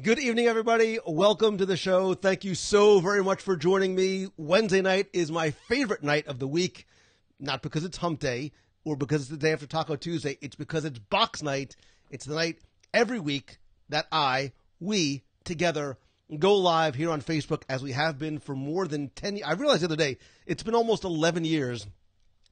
Good evening, everybody. Welcome to the show. Thank you so very much for joining me. Wednesday night is my favorite night of the week, not because it's hump day or because it's the day after Taco Tuesday. It's because it's box night. It's the night every week that we together go live here on Facebook, as we have been for more than 10 years. I realized the other day, it's been almost 11 years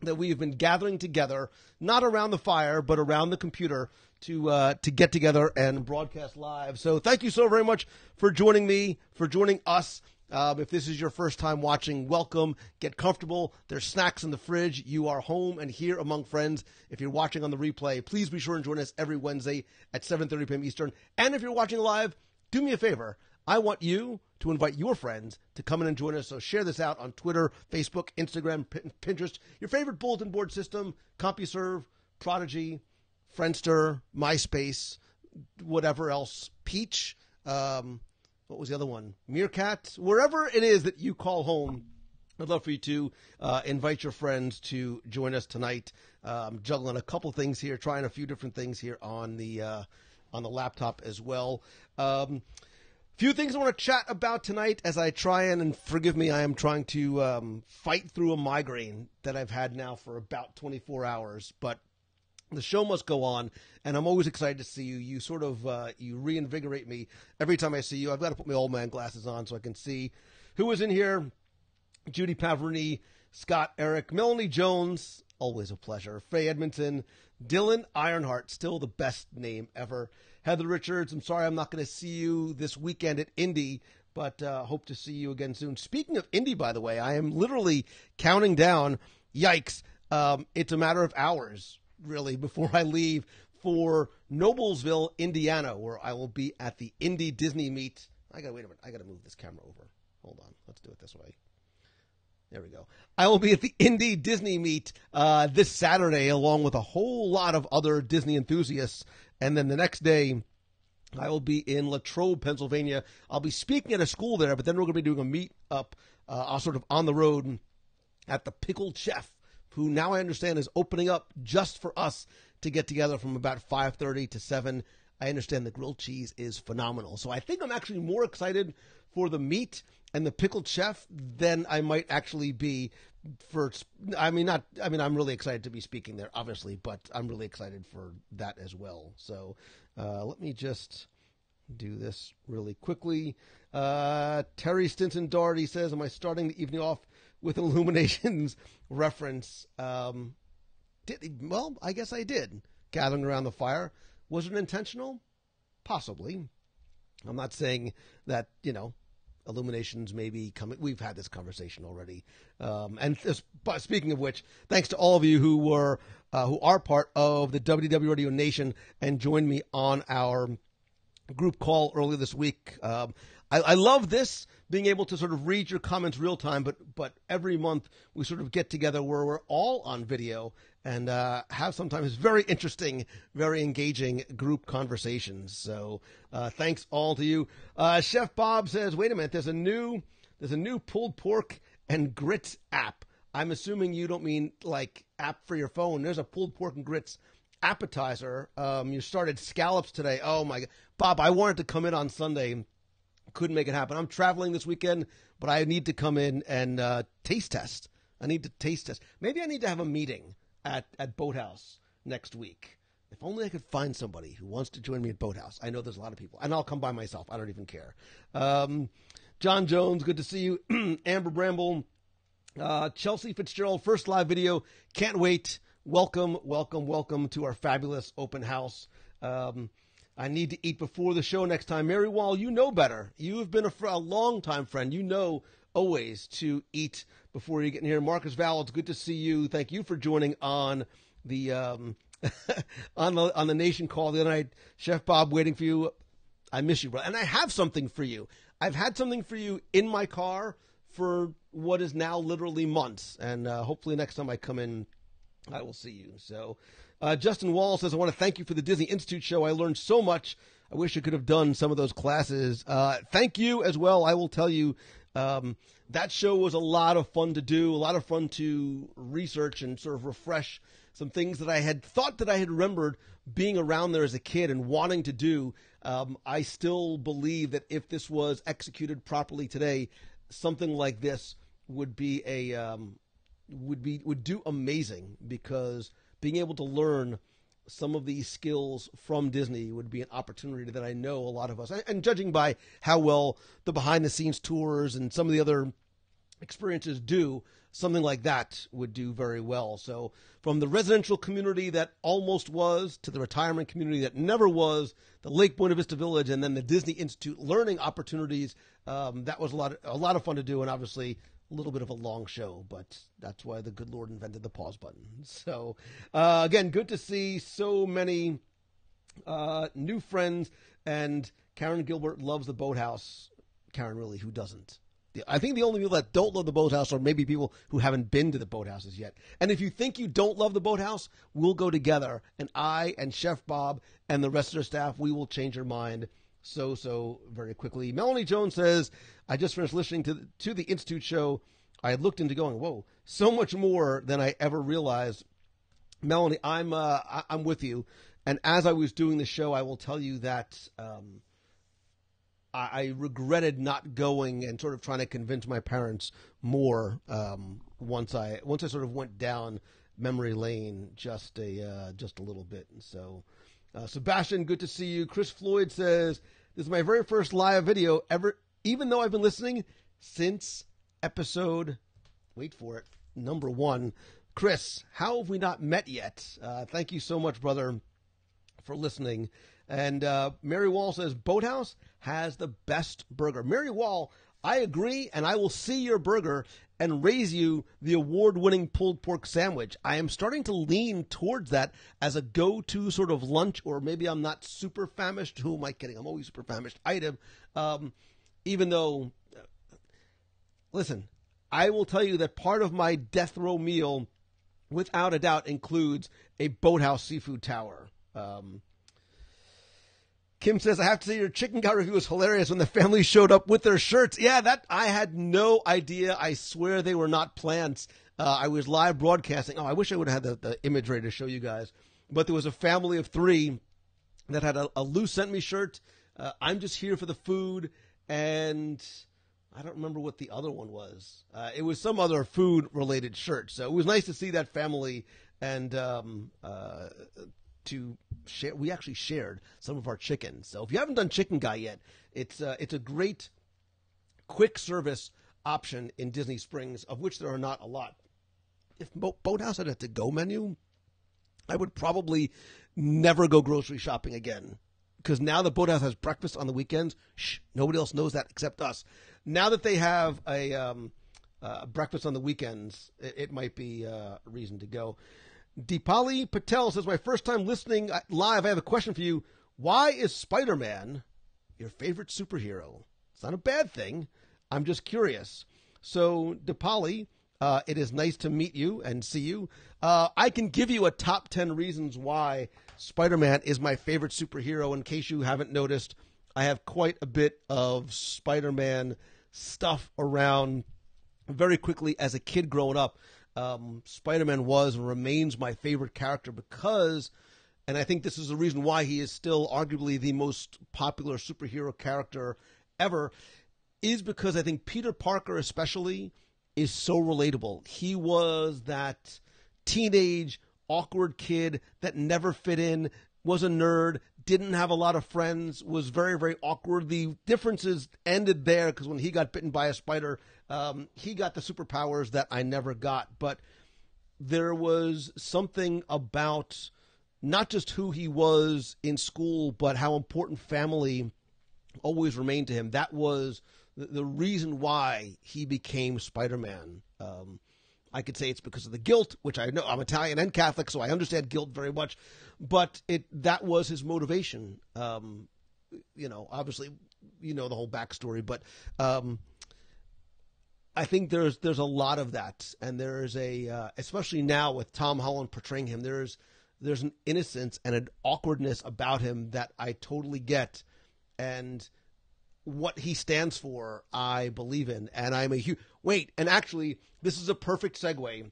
that we have been gathering together, not around the fire, but around the computer to get together and broadcast live. So thank you so very much for joining me, for joining us. If this is your first time watching, welcome. Get comfortable. There's snacks in the fridge. You are home and here among friends. If you're watching on the replay, please be sure and join us every Wednesday at 7:30 p.m. Eastern. And if you're watching live, do me a favor. I want you to invite your friends to come in and join us. So share this out on Twitter, Facebook, Instagram, Pinterest, your favorite bulletin board system, CompuServe, Prodigy, Friendster, MySpace, whatever else, Peach, what was the other one? Meerkat, wherever it is that you call home. I'd love for you to invite your friends to join us tonight. I'm juggling a couple things here, trying a few different things here on the laptop as well. Few things I want to chat about tonight as I try and forgive me, I am trying to fight through a migraine that I've had now for about 24 hours, but the show must go on, and I'm always excited to see you. You sort of, you reinvigorate me every time I see you. I've got to put my old man glasses on so I can see who is in here. Judy Pavrini, Scott Eric, Melanie Jones, always a pleasure. Faye Edmonton, Dylan Ironheart, still the best name ever. Heather Richards, I'm sorry I'm not going to see you this weekend at Indy, but hope to see you again soon. Speaking of Indy, by the way, I am literally counting down, yikes, it's a matter of hours, really, before I leave for Noblesville, Indiana, where I will be at the Indy Disney Meet. Wait a minute, I got to move this camera over. Hold on, let's do it this way. There we go. I will be at the Indy Disney Meet this Saturday, along with a whole lot of other Disney enthusiasts. And then the next day, I will be in Latrobe, Pennsylvania. I'll be speaking at a school there, but then we're going to be doing a meet-up sort of on the road at the Pickled Chef, who now I understand is opening up just for us to get together from about 5:30 to 7. I understand the grilled cheese is phenomenal. So I think I'm actually more excited for the meat and the Pickled Chef than I might actually be for, I'm really excited to be speaking there, obviously, but I'm really excited for that as well. So let me just do this really quickly. Terry Stinson Doherty says, am I starting the evening off with an Illuminations reference? Well, I guess I did. Gathering around the fire. Was it intentional? Possibly. I'm not saying that, Illuminations may be coming. We've had this conversation already. But speaking of which, thanks to all of you who are part of the WDW Radio Nation and joined me on our group call earlier this week. I love this, being able to sort of read your comments real time, but every month we sort of get together where we're all on video and have sometimes very interesting, very engaging group conversations. So thanks all to you. Chef Bob says, wait a minute, there's a new pulled pork and grits app. I'm assuming you don't mean like app for your phone. There's a pulled pork and grits appetizer. You started scallops today. Oh my God. Bob, I wanted to come in on Sunday. Couldn't make it happen. I'm traveling this weekend, but I need to come in and taste test. I need to taste test. Maybe I need to have a meeting at Boathouse next week. If only I could find somebody who wants to join me at Boathouse. I know there's a lot of people, and I'll come by myself. I don't even care. John Jones, good to see you. Amber Bramble, Chelsea Fitzgerald, first live video. Can't wait. Welcome, welcome, welcome to our fabulous open house. I need to eat before the show next time. Mary Wall, you know better. You have been a long-time friend. You know always to eat before you get in here. Marcus Val, it's good to see you. Thank you for joining on the on the Nation call the other night. Chef Bob, waiting for you. I miss you, bro. And I have something for you. I've had something for you in my car for what is now literally months. And hopefully next time I come in, I will see you. So Justin Wall says, I want to thank you for the Disney Institute show. I learned so much. I wish I could have done some of those classes. Thank you as well. I will tell you, that show was a lot of fun to do, a lot of fun to research and sort of refresh some things that I had thought that I had remembered being around there as a kid and wanting to do. I still believe that if this was executed properly today, something like this would be would do amazing, because being able to learn some of these skills from Disney would be an opportunity that I know a lot of us, and judging by how well the behind the scenes tours and some of the other experiences do, something like that would do very well. So from the residential community that almost was, to the retirement community that never was, the Lake Buena Vista Village, and then the Disney Institute learning opportunities, that was a lot of fun to do, and obviously a little bit of a long show, but that's why the good Lord invented the pause button. So again, good to see so many new friends, and Karen Gilbert loves the boathouse. Karen, really, who doesn't? I think the only people that don't love the boathouse are maybe people who haven't been to the boathouses yet. And if you think you don't love the boathouse, we'll go together, and I and Chef Bob and the rest of their staff, we will change your mind so very quickly. Melanie Jones says, I just finished listening to the Institute show. I looked into going, whoa, so much more than I ever realized. Melanie, I'm with you. And as I was doing the show, I will tell you that I regretted not going and sort of trying to convince my parents more once I sort of went down memory lane just a little bit. And so, Sebastian, good to see you. Chris Floyd says, this is my very first live video ever, even though I've been listening since episode, wait for it, number 1. Chris, how have we not met yet? Thank you so much, brother, for listening. And Mary Wall says, Boathouse has the best burger. Mary Wall, I agree, and I will see your burger and raise you the award-winning pulled pork sandwich. I am starting to lean towards that as a go-to sort of lunch, or maybe I'm not super famished. Who am I kidding? I'm always super famished item. Even though, listen, I will tell you that part of my death row meal, without a doubt, includes a Boathouse seafood tower. Kim says, I have to say your chicken guy review was hilarious when the family showed up with their shirts. Yeah, that I had no idea. I swear they were not plants. I was live broadcasting. Oh, I wish I would have had the imagery to show you guys. But there was a family of 3 that had a Lou sent me shirt. I'm just here for the food. And I don't remember what the other one was. It was some other food-related shirt. So it was nice to see that family, and to share. We actually shared some of our chicken. So if you haven't done Chicken Guy yet, it's a great quick service option in Disney Springs, of which there are not a lot. If Boathouse had a to-go menu, I would probably never go grocery shopping again, because now the Boathouse has breakfast on the weekends. Shh, nobody else knows that except us. Now that they have a breakfast on the weekends, it might be a reason to go. Deepali Patel says, my first time listening live, I have a question for you. Why is Spider-Man your favorite superhero? It's not a bad thing. I'm just curious. So, Deepali, it is nice to meet you and see you. I can give you a top 10 reasons why Spider-Man is my favorite superhero. In case you haven't noticed, I have quite a bit of Spider-Man stuff around. Very quickly, as a kid growing up, Spider-Man was and remains my favorite character because, and I think this is the reason why he is still arguably the most popular superhero character ever, is because I think Peter Parker especially is so relatable. He was that teenage, awkward kid that never fit in, was a nerd, didn't have a lot of friends, was very, very awkward. The differences ended there because when he got bitten by a spider, he got the superpowers that I never got. But there was something about not just who he was in school, but how important family always remained to him. That was the reason why he became Spider-Man. I could say it's because of the guilt, which I know I'm Italian and Catholic, so I understand guilt very much. But that was his motivation. Obviously, the whole backstory, but I think there's a lot of that, and there's especially now with Tom Holland portraying him, there's an innocence and an awkwardness about him that I totally get, and what he stands for, I believe in, and I'm a huge... Wait, and actually, this is a perfect segue.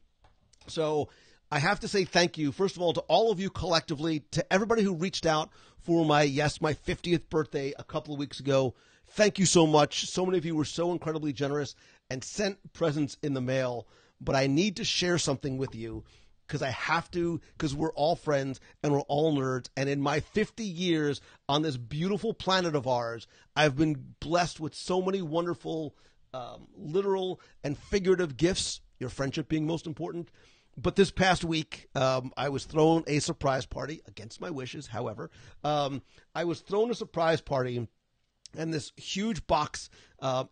So, I have to say thank you, first of all, to all of you collectively, to everybody who reached out for my 50th birthday a couple of weeks ago. Thank you so much. So many of you were so incredibly generous and sent presents in the mail. But I need to share something with you because I have to, because we're all friends and we're all nerds. And in my 50 years on this beautiful planet of ours, I've been blessed with so many wonderful literal and figurative gifts, your friendship being most important. But this past week, I was thrown a surprise party, against my wishes, however. I was thrown a surprise party, and this huge box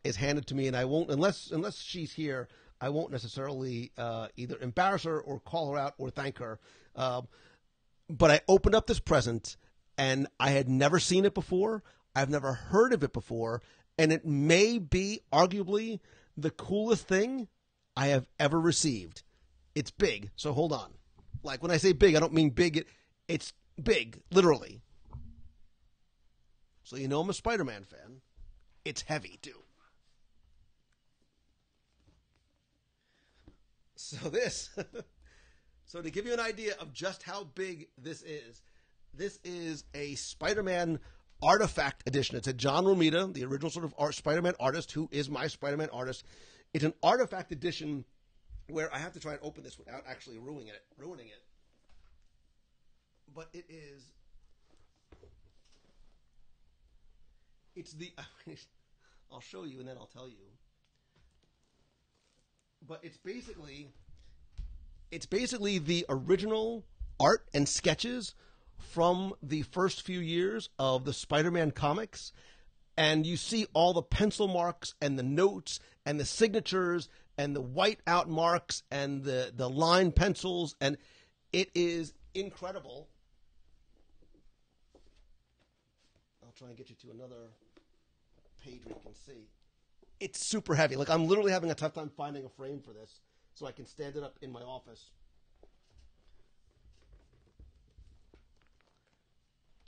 is handed to me, and I won't, unless she's here, I won't necessarily either embarrass her or call her out or thank her. But I opened up this present, and I had never seen it before. I've never heard of it before, and it may be arguably the coolest thing I have ever received. It's big, so hold on. Like, when I say big, I don't mean big. It's big, literally. So you know I'm a Spider-Man fan. It's heavy, too. So so to give you an idea of just how big this is a Spider-Man Artifact edition. It's a John Romita, the original sort of Spider-Man artist, who is my Spider-Man artist. It's an Artifact edition where I have to try and open this without actually ruining it. But it is... It's the... I'll show you and then I'll tell you. But it's basically the original art and sketches from the first few years of the Spider-Man comics. And you see all the pencil marks and the notes and the signatures and the white out marks and the line pencils, and it is incredible. I'll try and get you to another page where you can see. It's super heavy. Like, I'm literally having a tough time finding a frame for this so I can stand it up in my office.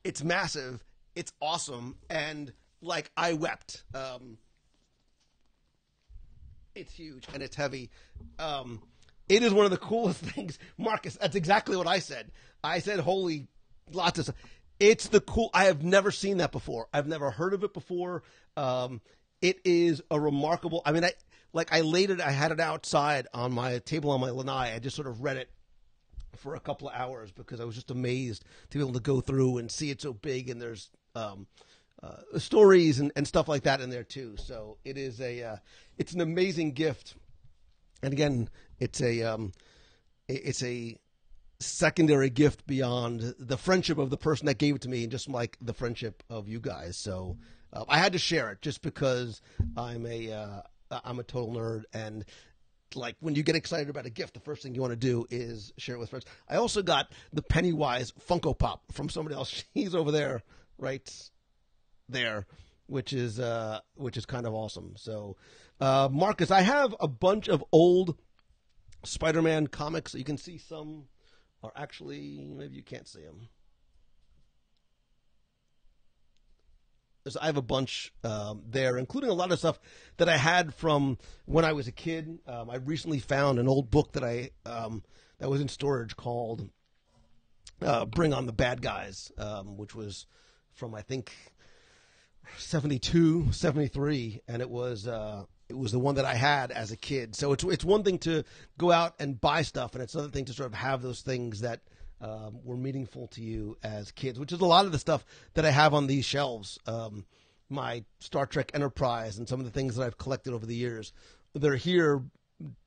It's massive. It's awesome. And, like, I wept. It's huge and it's heavy. It is one of the coolest things. Marcus, that's exactly what I said. I said, holy, lots of stuff. It's the cool. I have never seen that before. I've never heard of it before. It is a remarkable. I mean, I laid it. I had it outside on my table on my lanai. I just sort of read it for a couple of hours because I was just amazed to be able to go through and see it so big. And there's stories and stuff like that in there too. So it is it's an amazing gift. And again, it's a secondary gift beyond the friendship of the person that gave it to me and just like the friendship of you guys. So I had to share it just because I'm a total nerd, and like when you get excited about a gift, the first thing you want to do is share it with friends. I also got the Pennywise Funko Pop from somebody else. He's over there, right there, which is kind of awesome. So, Marcus, I have a bunch of old Spider-Man comics. You can see some are actually, maybe you can't see them. So I have a bunch there, including a lot of stuff that I had from when I was a kid. I recently found an old book that that was in storage called Bring on the Bad Guys, which was from, I think, 72, 73, and it was the one that I had as a kid. So it's one thing to go out and buy stuff, and it's another thing to sort of have those things that were meaningful to you as kids, which is a lot of the stuff that I have on these shelves. My Star Trek Enterprise and some of the things that I've collected over the years, they're here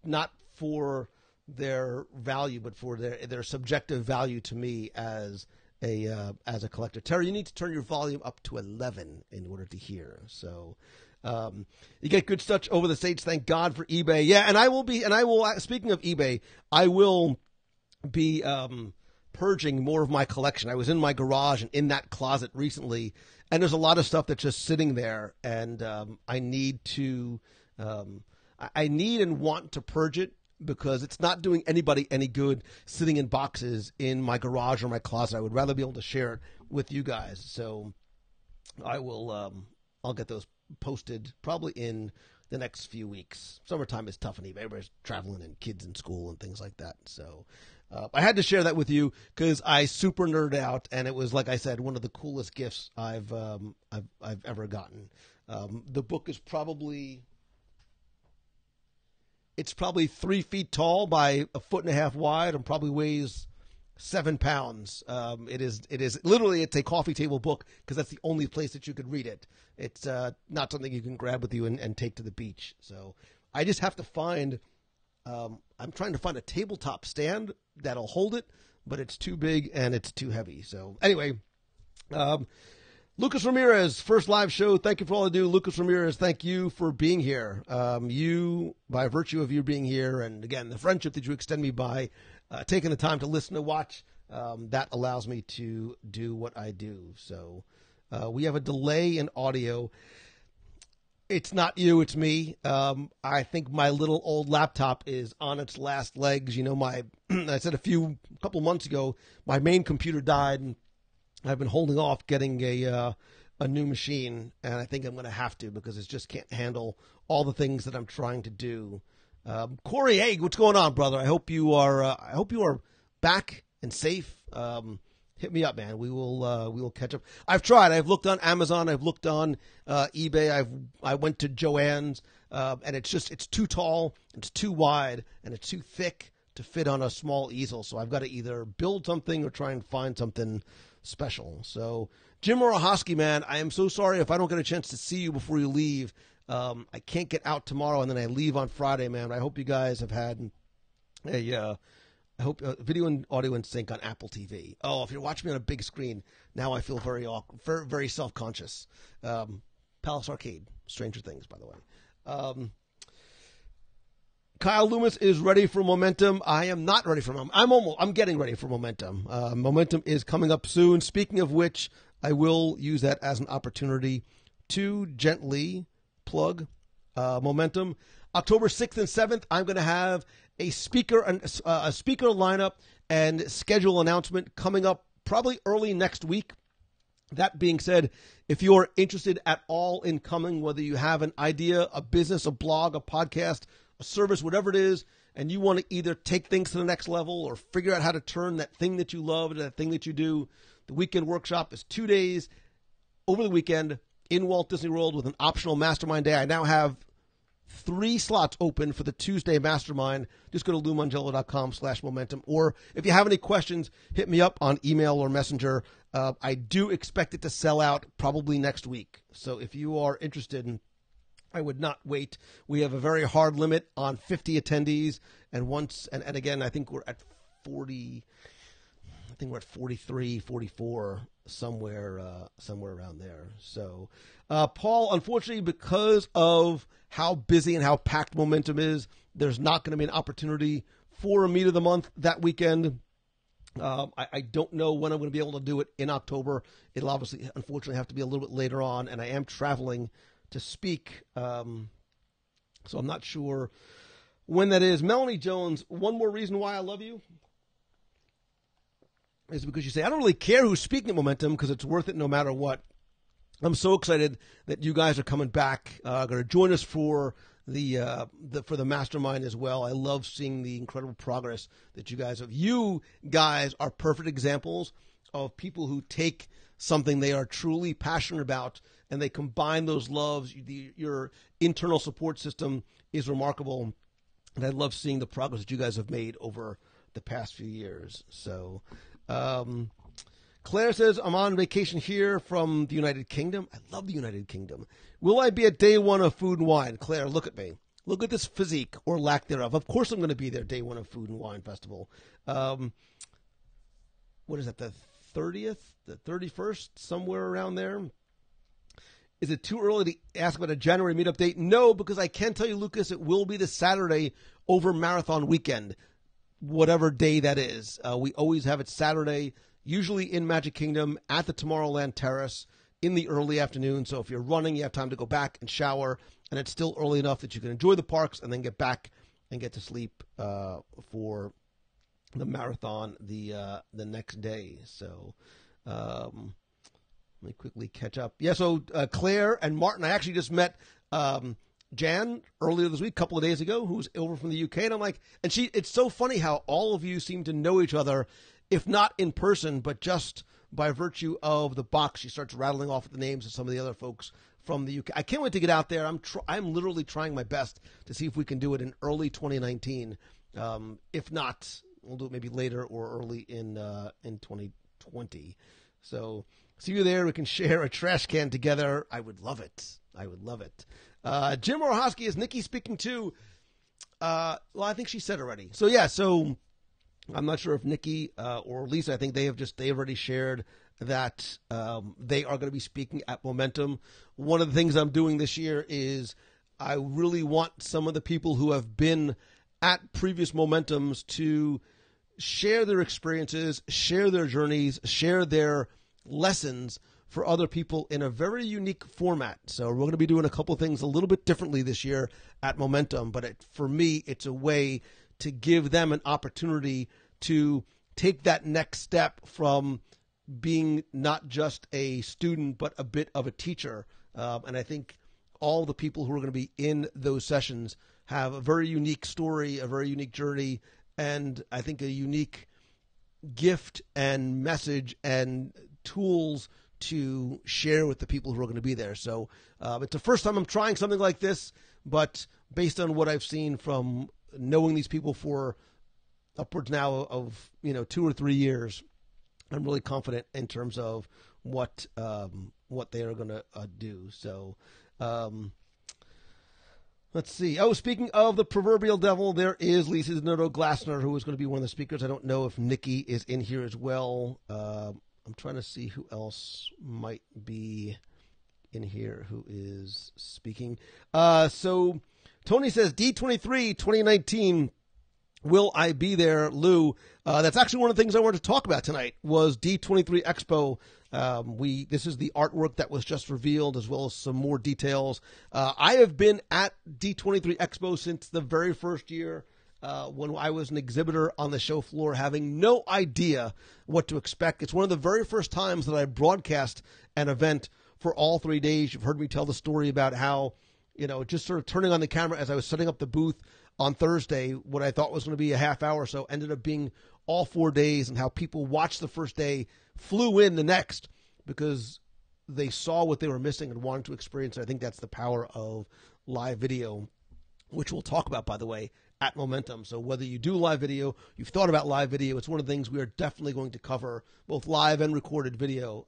not for their value, but for their subjective value to me as a collector. Terry, you need to turn your volume up to 11 in order to hear. So you get good stuff over the States. Thank God for eBay. Yeah, and I will, speaking of eBay, I will be purging more of my collection. I was in my garage and in that closet recently, and there's a lot of stuff that's just sitting there, and I need and want to purge it because it's not doing anybody any good sitting in boxes in my garage or my closet. I would rather be able to share it with you guys. So I will, I'll get those posted probably in the next few weeks. Summertime is tough on eBay. Everybody's traveling and kids in school and things like that. So I had to share that with you because I super nerd out, and it was, like I said, one of the coolest gifts I've ever gotten. The book is probably 3 feet tall by 1.5 feet wide, and probably weighs 7 pounds. It is literally, it's a coffee table book because that's the only place that you could read it. It's not something you can grab with you and take to the beach. So I just have to find. I'm trying to find a tabletop stand that'll hold it, but it's too big and it's too heavy. So anyway, Lucas Ramirez, first live show. Thank you for all you do. Lucas Ramirez, thank you for being here. You, by virtue of you being here, and again, the friendship that you extend me by, taking the time to listen to watch, that allows me to do what I do. So we have a delay in audio. It's not you, it's me. I think my little old laptop is on its last legs. You know, I said a couple months ago, my main computer died, and I've been holding off getting a new machine, and I think I'm going to have to because it just can't handle all the things that I'm trying to do. Corey, hey, what's going on, brother? I hope you are back and safe. Hit me up, man. We will catch up. I've tried. I've looked on Amazon. I've looked on eBay. I went to Joann's, and it's too tall, it's too wide, and it's too thick to fit on a small easel. So I've got to either build something or try and find something special. So Jim Morohosky, man, I am so sorry if I don't get a chance to see you before you leave. I can't get out tomorrow, and then I leave on Friday, man. I hope you guys have had I hope video and audio in sync on Apple TV. Oh, if you're watching me on a big screen, now I feel very awkward, very, very self-conscious. Palace Arcade, Stranger Things, by the way. Kyle Loomis is ready for momentum. I am not ready for momentum. I'm getting ready for momentum. Momentum is coming up soon. Speaking of which, I will use that as an opportunity to gently plug momentum. October 6th and 7th, I'm going to have a speaker lineup and schedule announcement coming up probably early next week. That being said, if you are interested at all in coming, whether you have an idea, a business, a blog, a podcast, a service, whatever it is, and you want to either take things to the next level or figure out how to turn that thing that you love into that thing that you do, the weekend workshop is 2 days over the weekend in Walt Disney World with an optional mastermind day. I now have 3 slots open for the Tuesday mastermind. Just go to loumongello.com/momentum. Or if you have any questions, hit me up on email or messenger. I do expect it to sell out probably next week. So if you are interested, I would not wait. We have a very hard limit on 50 attendees. And again, I think we're at 40. I think we're at 43, 44, somewhere around there. So, Paul, unfortunately, because of how busy and how packed momentum is, there's not going to be an opportunity for a meet of the month that weekend. I don't know when I'm going to be able to do it in October. It'll obviously, unfortunately, have to be a little bit later on, and I am traveling to speak. So I'm not sure when that is. Melanie Jones, one more reason why I love you is because you say, I don't really care who's speaking at Momentum because it's worth it no matter what. I'm so excited that you guys are coming back, going to join us for the mastermind as well. I love seeing the incredible progress that you guys have. You guys are perfect examples of people who take something they are truly passionate about and they combine those loves. Your internal support system is remarkable, and I love seeing the progress that you guys have made over the past few years. So, Claire says, I'm on vacation here from the United Kingdom. I love the United Kingdom. Will I be at day one of Food and Wine? Claire, look at me. Look at this physique or lack thereof. Of course I'm going to be there day one of Food and Wine Festival. What is that, the 30th, the 31st, somewhere around there? Is it too early to ask about a January meetup date? No, because I can tell you, Lucas, it will be the Saturday over Marathon weekend, whatever day that is. We always have it Saturday, usually in Magic Kingdom at the Tomorrowland Terrace in the early afternoon. So if you're running, you have time to go back and shower, and it's still early enough that you can enjoy the parks and then get back and get to sleep for the marathon the next day. So let me quickly catch up. Yeah, so Claire and Martin, I actually just met Jan earlier this week, a couple of days ago, who's over from the UK. And I'm like, and it's so funny how all of you seem to know each other, if not in person, but just by virtue of the box. She starts rattling off the names of some of the other folks from the UK. I can't wait to get out there. I'm literally trying my best to see if we can do it in early 2019. If not, we'll do it maybe later or early in 2020. So see you there. We can share a trash can together. I would love it. Jim Orhosky, is Nikki speaking too? Well, I think she said already. So yeah, so I'm not sure if Nikki or Lisa, I think they already shared that they are going to be speaking at Momentum. One of the things I'm doing this year is I really want some of the people who have been at previous Momentums to share their experiences, share their journeys, share their lessons for other people in a very unique format. So we're going to be doing a couple of things a little bit differently this year at Momentum, but for me, it's a way to give them an opportunity to take that next step from being not just a student, but a bit of a teacher. And I think all the people who are going to be in those sessions have a very unique story, a very unique journey, and I think a unique gift and message and tools to share with the people who are going to be there. So it's the first time I'm trying something like this, but based on what I've seen from knowing these people for upwards now of 2 or 3 years, I'm really confident in terms of what they are going to do. So let's see. Oh, speaking of the proverbial devil, there is Lisa Noto Glassner, who is going to be one of the speakers. I don't know if Nikki is in here as well. I'm trying to see who else might be in here who is speaking. So Tony says, D23 2019, will I be there, Lou? That's actually one of the things I wanted to talk about tonight was D23 Expo. This is the artwork that was just revealed, as well as some more details. I have been at D23 Expo since the very first year, when I was an exhibitor on the show floor, having no idea what to expect. It's one of the very first times that I broadcast an event for all 3 days. You've heard me tell the story about how, just sort of turning on the camera as I was setting up the booth on Thursday, what I thought was going to be a half hour or so ended up being all 4 days, and how people watched the first day, flew in the next because they saw what they were missing and wanted to experience it. I think that's the power of live video, which we'll talk about, by the way, at Momentum. So whether you do live video, you've thought about live video, it's one of the things we are definitely going to cover, both live and recorded video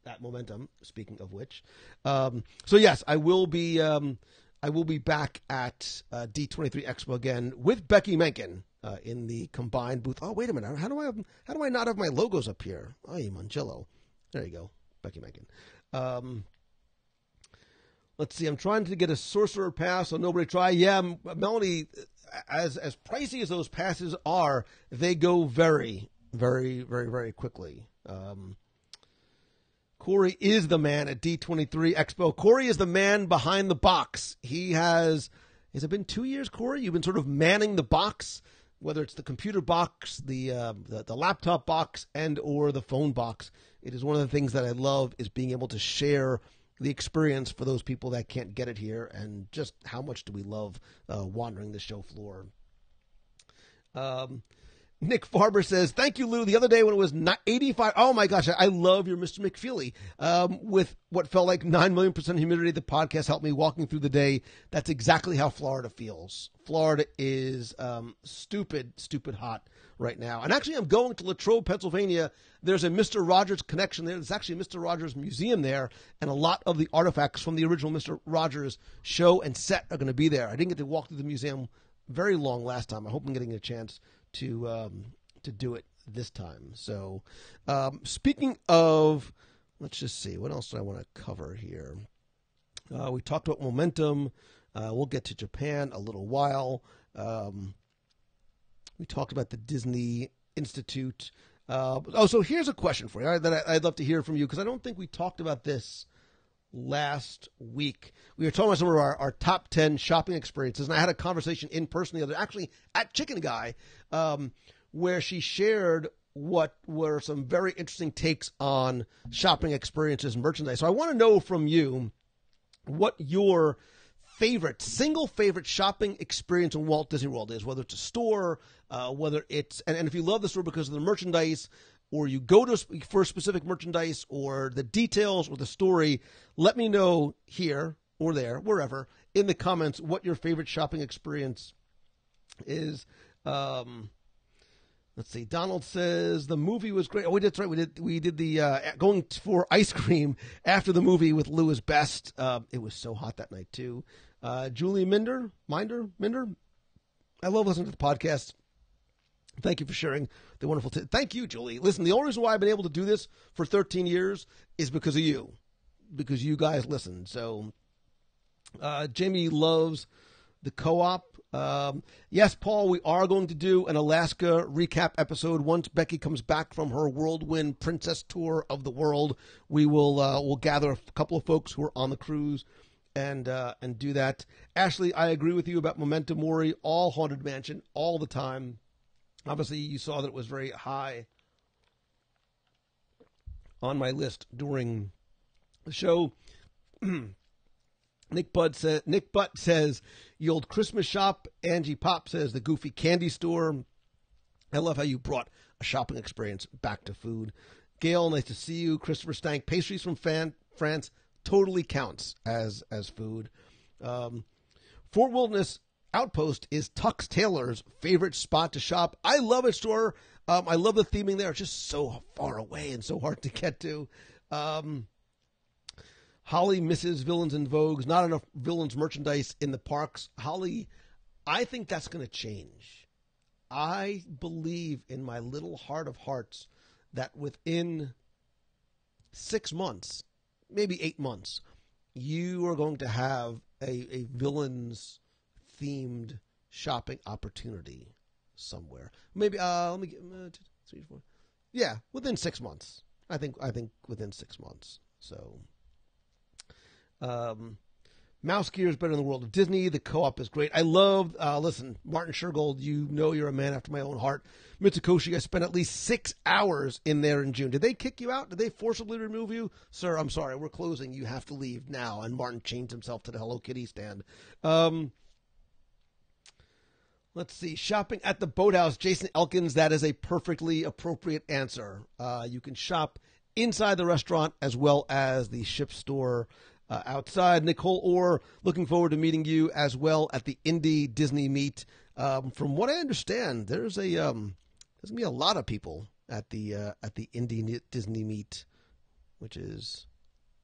at Momentum, speaking of which. So yes, I will be back at D23 Expo again with Becky Menken in the combined booth. Oh, wait a minute. How do I not have my logos up here? Oh, Mongello. There you go. Becky Menken. Let's see. I'm trying to get a sorcerer pass, so nobody try. Yeah, Melanie, as pricey as those passes are, they go very, very, very, very quickly. Corey is the man at D23 Expo. Corey is the man behind the box. Has it been 2 years, Corey? You've been sort of manning the box, whether it's the computer box, the laptop box, and or the phone box. It is one of the things that I love, is being able to share the experience for those people that can't get it here, and just how much do we love wandering the show floor. Nick Farber says, thank you, Lou. The other day when it was 85, oh my gosh, I love your Mr. McFeely. With what felt like 9 million% humidity, the podcast helped me walking through the day. That's exactly how Florida feels. Florida is stupid hot right now. And actually, I'm going to Latrobe, Pennsylvania. There's a Mr. Rogers connection there. There's actually a Mr. Rogers museum there, and a lot of the artifacts from the original Mr. Rogers show and set are going to be there. I didn't get to walk through the museum very long last time. I hope I'm getting a chance to do it this time. So speaking of, let's just see, what else do I want to cover here? We talked about Momentum. We'll get to Japan a little while. We talked about the Disney Institute. So here's a question for you that I'd love to hear from you, because I don't think we talked about this last week. We were talking about some of our top 10 shopping experiences, and I had a conversation in person the other, actually at Chicken Guy, where she shared what were some very interesting takes on shopping experiences and merchandise. So I want to know from you what your single favorite shopping experience in Walt Disney World is, whether it's a store, whether it's, and if you love the store because of the merchandise, or you go to for specific merchandise, or the details, or the story, let me know here or there, wherever, in the comments what your favorite shopping experience is. Let's see. Donald says the movie was great. Oh, that's right. We did the going for ice cream after the movie with Lou is Best. It was so hot that night too. Julie Minder. I love listening to the podcast. Thank you for sharing the wonderful. Thank you, Julie. Listen, the only reason why I've been able to do this for 13 years is because of you, because you guys listen. So, Jamie loves the co-op. Yes, Paul, we are going to do an Alaska recap episode once Becky comes back from her whirlwind princess tour of the world. We will we'll gather a couple of folks who are on the cruise and do that. Ashley, I agree with you about Memento Mori, all Haunted Mansion, all the time. Obviously, you saw that it was very high on my list during the show. Nick Butt says, the old Christmas shop. Angie Pop says, the Goofy Candy Store. I love how you brought a shopping experience back to food. Gail, nice to see you. Christopher Stank, pastries from France totally counts as food. Fort Wilderness Outpost is Tux Taylor's favorite spot to shop. I love its store. I love the theming there. It's just so far away and so hard to get to. Holly misses Villains and Vogues. Not enough Villains merchandise in the parks. Holly, I think that's going to change. I believe in my little heart of hearts that within 6 months, maybe 8 months, you are going to have a Villains themed shopping opportunity somewhere. Maybe let me get 2, 3, 4. Yeah, within 6 months. I think within 6 months. So, Mouse Gear is better in the world of Disney. The co-op is great. I love. Listen, Martin Shergold, you know you're a man after my own heart. Mitsukoshi, I spent at least 6 hours in there in June. Did they kick you out? Did they forcibly remove you? Sir, I'm sorry. We're closing. You have to leave now. And Martin chained himself to the Hello Kitty stand. Let's see. Shopping at the Boathouse. Jason Elkins, that is a perfectly appropriate answer. You can shop inside the restaurant as well as the ship store outside. Nicole Orr, looking forward to meeting you as well at the Indie Disney Meet. From what I understand, there's going to be a lot of people at the Indie Disney Meet, which is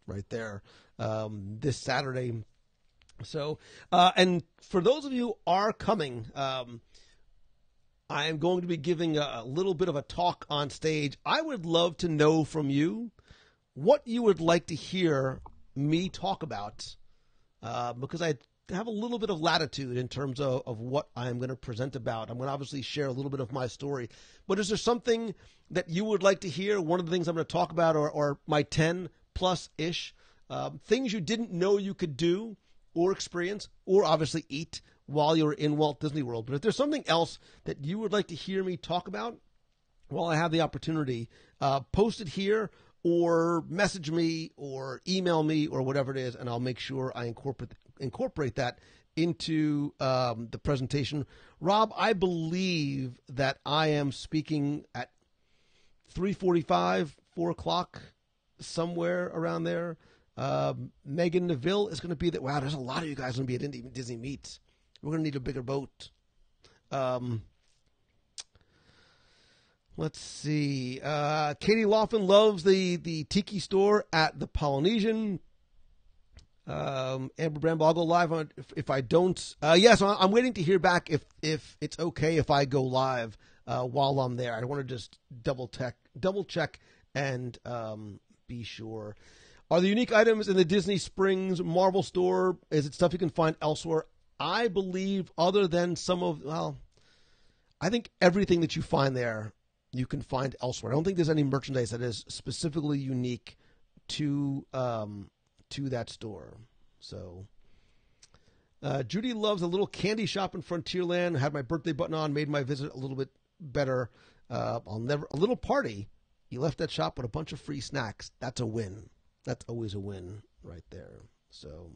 right there this Saturday. So, and for those of you who are coming, I am going to be giving a little bit of a talk on stage. I would love to know from you what you would like to hear me talk about, because I have a little bit of latitude in terms of what I'm going to present about. I'm going to obviously share a little bit of my story, but is there something that you would like to hear? One of the things I'm going to talk about are my 10 plus ish things you didn't know you could do or experience or obviously eat while you're in Walt Disney World. But if there's something else that you would like to hear me talk about while I have the opportunity, post it here or message me or email me or whatever it is, and I'll make sure I incorporate that into the presentation. Rob, I believe that I am speaking at 3:45, 4 o'clock, somewhere around there. Megan Neville is going to be there. Wow, there's a lot of you guys going to be at Disney Meet. We're going to need a bigger boat. Let's see. Katie Laughlin loves the Tiki store at the Polynesian. Amber Bramble, I'll go live on if I don't. Yes, I'm waiting to hear back if it's okay if I go live while I'm there. I want to just double check and be sure. Are the unique items in the Disney Springs Marvel store, is it stuff you can find elsewhere? I believe other than I think everything that you find there you can find elsewhere. I don't think there's any merchandise that is specifically unique to that store. So, Judy loves a little candy shop in Frontierland. Had my birthday button on, made my visit a little bit better. A little party. You left that shop with a bunch of free snacks. That's a win. That's always a win right there. So,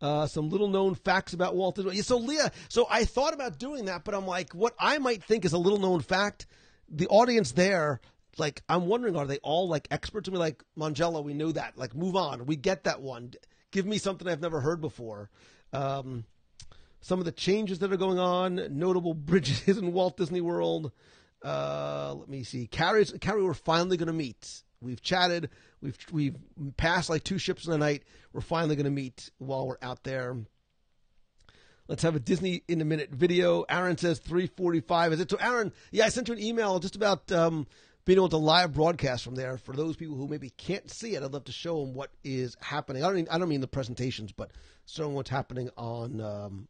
Some little known facts about Walt Disney. Yeah, so Leah, so I thought about doing that, but I'm like, what I might think is a little known fact, the audience there, like, I'm wondering, are they all like experts? I mean, like, Mongello, we know that. Like, move on. We get that one. Give me something I've never heard before. Some of the changes that are going on, notable bridges in Walt Disney World. Let me see. Carrie, we're finally going to meet. We've chatted. We've passed like 2 ships in the night. We're finally going to meet while we're out there. Let's have a Disney in a minute video. Aaron says 3:45. Is it? So Aaron, yeah, I sent you an email just about being able to live broadcast from there. For those people who maybe can't see it, I'd love to show them what is happening. I don't mean the presentations, but showing what's happening on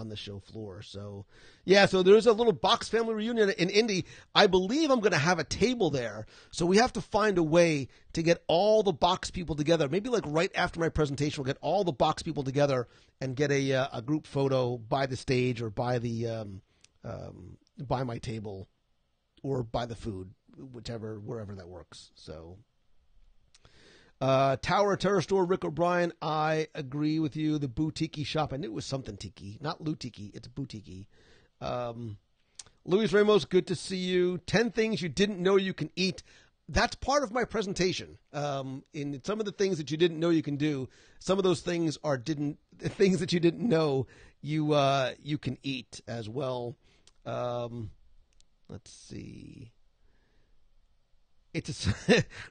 the show floor. So, yeah, so there's a little Box family reunion in Indy. I believe I'm going to have a table there. So we have to find a way to get all the Box people together. Maybe like right after my presentation, we'll get all the Box people together and get a group photo by the stage or by the by my table or by the food, wherever that works. So. Tower Terror Store, Rick O'Brien, I agree with you. The boutique shop, I knew it was something tiki, not Lou Tiki, it's boutique. Luis Ramos, good to see you. 10 things you didn't know you can eat. That's part of my presentation. In some of the things that you didn't know you can do, some of those things are things that you didn't know you can eat as well. Let's see.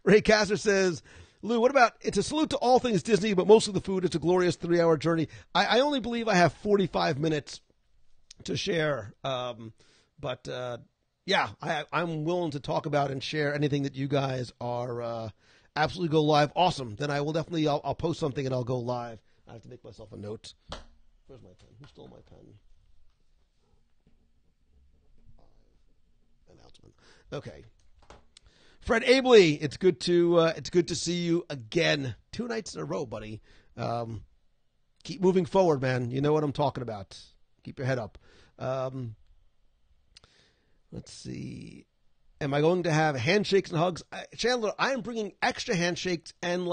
Ray Casser says, Lou, what about, it's a salute to all things Disney, but mostly the food. It's a glorious 3-hour journey. I only believe I have 45 minutes to share. But I'm willing to talk about and share anything that you guys are absolutely go live. Awesome. Then I will definitely, I'll post something and I'll go live. I have to make myself a note. Where's my pen? Who stole my pen? Announcement. Okay. Fred Abley, it's good to see you again. 2 nights in a row, buddy. Keep moving forward, man. You know what I'm talking about. Keep your head up. Let's see. Am I going to have handshakes and hugs? Chandler, I am bringing extra handshakes and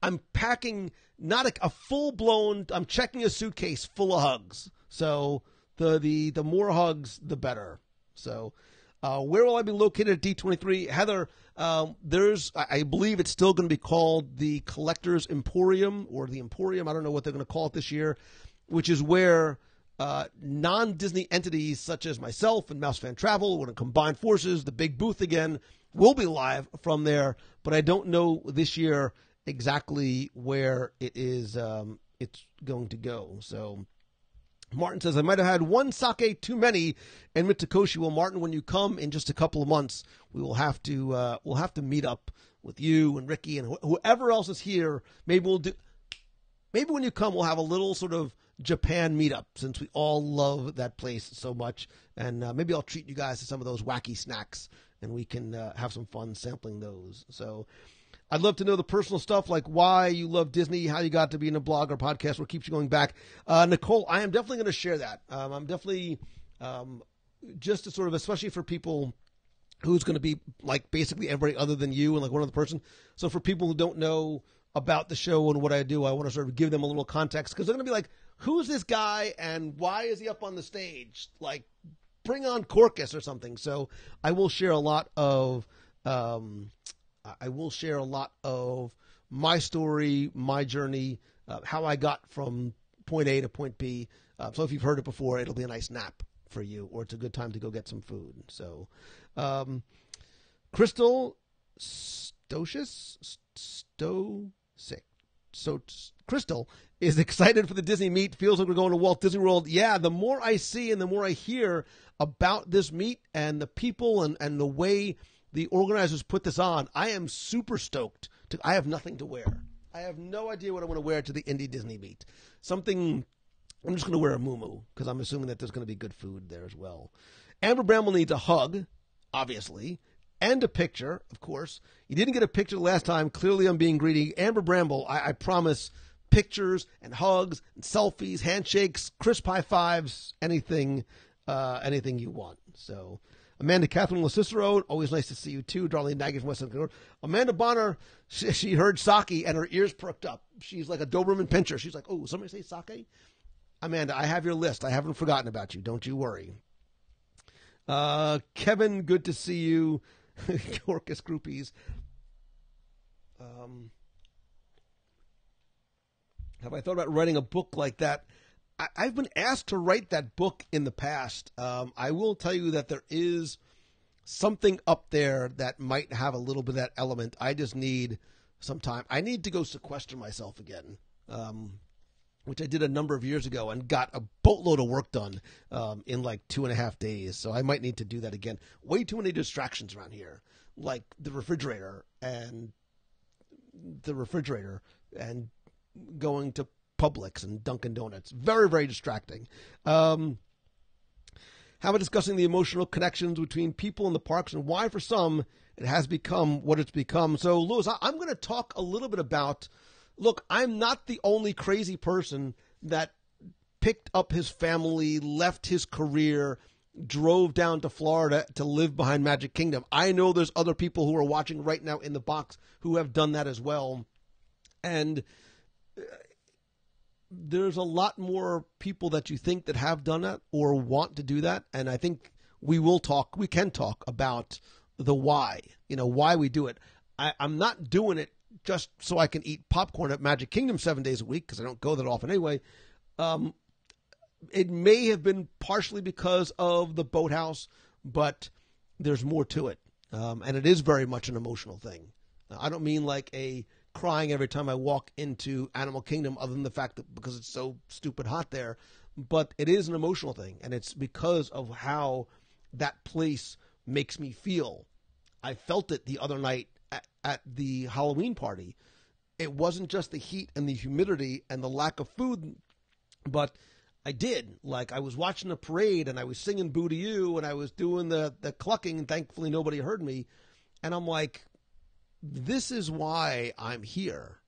I'm packing not a full blown. I'm checking a suitcase full of hugs. So the more hugs, the better. So. Where will I be located at D23? Heather, I believe it's still going to be called the Collector's Emporium or the Emporium. I don't know what they're going to call it this year, which is where non-Disney entities such as myself and Mouse Fan Travel, when it combine forces, the big booth again, will be live from there. But I don't know this year exactly where it is. It's going to go. So. Martin says, I might have had one sake too many in Mitsukoshi. Well, Martin, when you come in just a couple of months, we will have to meet up with you and Ricky and whoever else is here. Maybe when you come, we'll have a little sort of Japan meetup since we all love that place so much. And maybe I'll treat you guys to some of those wacky snacks and we can have some fun sampling those. So I'd love to know the personal stuff, like why you love Disney, how you got to be in a blog or podcast, what keeps you going back. Nicole, I am definitely going to share that. I'm definitely just to sort of, especially for people who's going to be like basically everybody other than you and like one other person. So for people who don't know about the show and what I do, I want to sort of give them a little context because they're going to be like, who's this guy and why is he up on the stage? Like, bring on Corcus or something. So I will share a lot of my story, my journey, how I got from point A to point B. So if you've heard it before, it'll be a nice nap for you, or it's a good time to go get some food. So, Crystal Crystal is excited for the Disney meet. Feels like we're going to Walt Disney World. Yeah, the more I see and the more I hear about this meet and the people and the way the organizers put this on, I am super stoked. I have nothing to wear. I have no idea what I'm going to wear to the Indie Disney meet. I'm just going to wear a muumuu because I'm assuming that there's going to be good food there as well. Amber Bramble needs a hug, obviously, and a picture, of course. You didn't get a picture last time. Clearly I'm being greedy. Amber Bramble, I promise pictures and hugs and selfies, handshakes, crisp high fives, anything you want. So Amanda Catherine LaCicero, always nice to see you too. Darlene Nagy from West End. Amanda Bonner, she heard sake and her ears perked up. She's like a Doberman pinscher. She's like, oh, somebody say sake? Amanda, I have your list. I haven't forgotten about you. Don't you worry. Kevin, good to see you. Orcus groupies. Have I thought about writing a book like that? I've been asked to write that book in the past. I will tell you that there is something up there that might have a little bit of that element. I just need some time. I need to go sequester myself again, which I did a number of years ago and got a boatload of work done in like 2.5 days. So I might need to do that again. Way too many distractions around here, like the refrigerator and going to Publix and Dunkin' Donuts. Very, very distracting. How about discussing the emotional connections between people in the parks and why, for some, it has become what it's become. So, Louis, I'm going to talk a little bit about, look, I'm not the only crazy person that picked up his family, left his career, drove down to Florida to live behind Magic Kingdom. I know there's other people who are watching right now in the box who have done that as well. And there's a lot more people that you think that have done that or want to do that. And I think we can talk about the why, why we do it. I'm not doing it just so I can eat popcorn at Magic Kingdom 7 days a week, because I don't go that often anyway. It may have been partially because of the boathouse, but there's more to it. And it is very much an emotional thing. I don't mean like a crying every time I walk into Animal Kingdom, other than the fact that because it's so stupid hot there, but it is an emotional thing, and it's because of how that place makes me feel. I felt it the other night at the Halloween party. It wasn't just the heat and the humidity and the lack of food, but I did. Like, I was watching a parade and I was singing Boo to You and I was doing the clucking, and thankfully nobody heard me. And I'm like, this is why I'm here.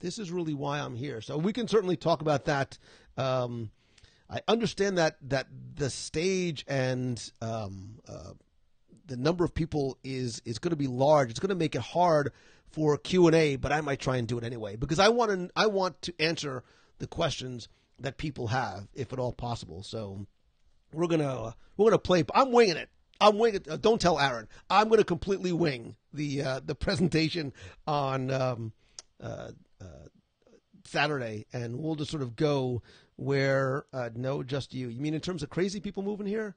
This is really why I'm here. So we can certainly talk about that. I understand that the stage and the number of people is going to be large. It's going to make it hard for Q&A, but I might try and do it anyway because I want to answer the questions that people have, if at all possible. So we're gonna play. I'm winging it. Don't tell Aaron. I'm going to completely wing the presentation on Saturday, and we'll just sort of go where no, just you. You mean in terms of crazy people moving here?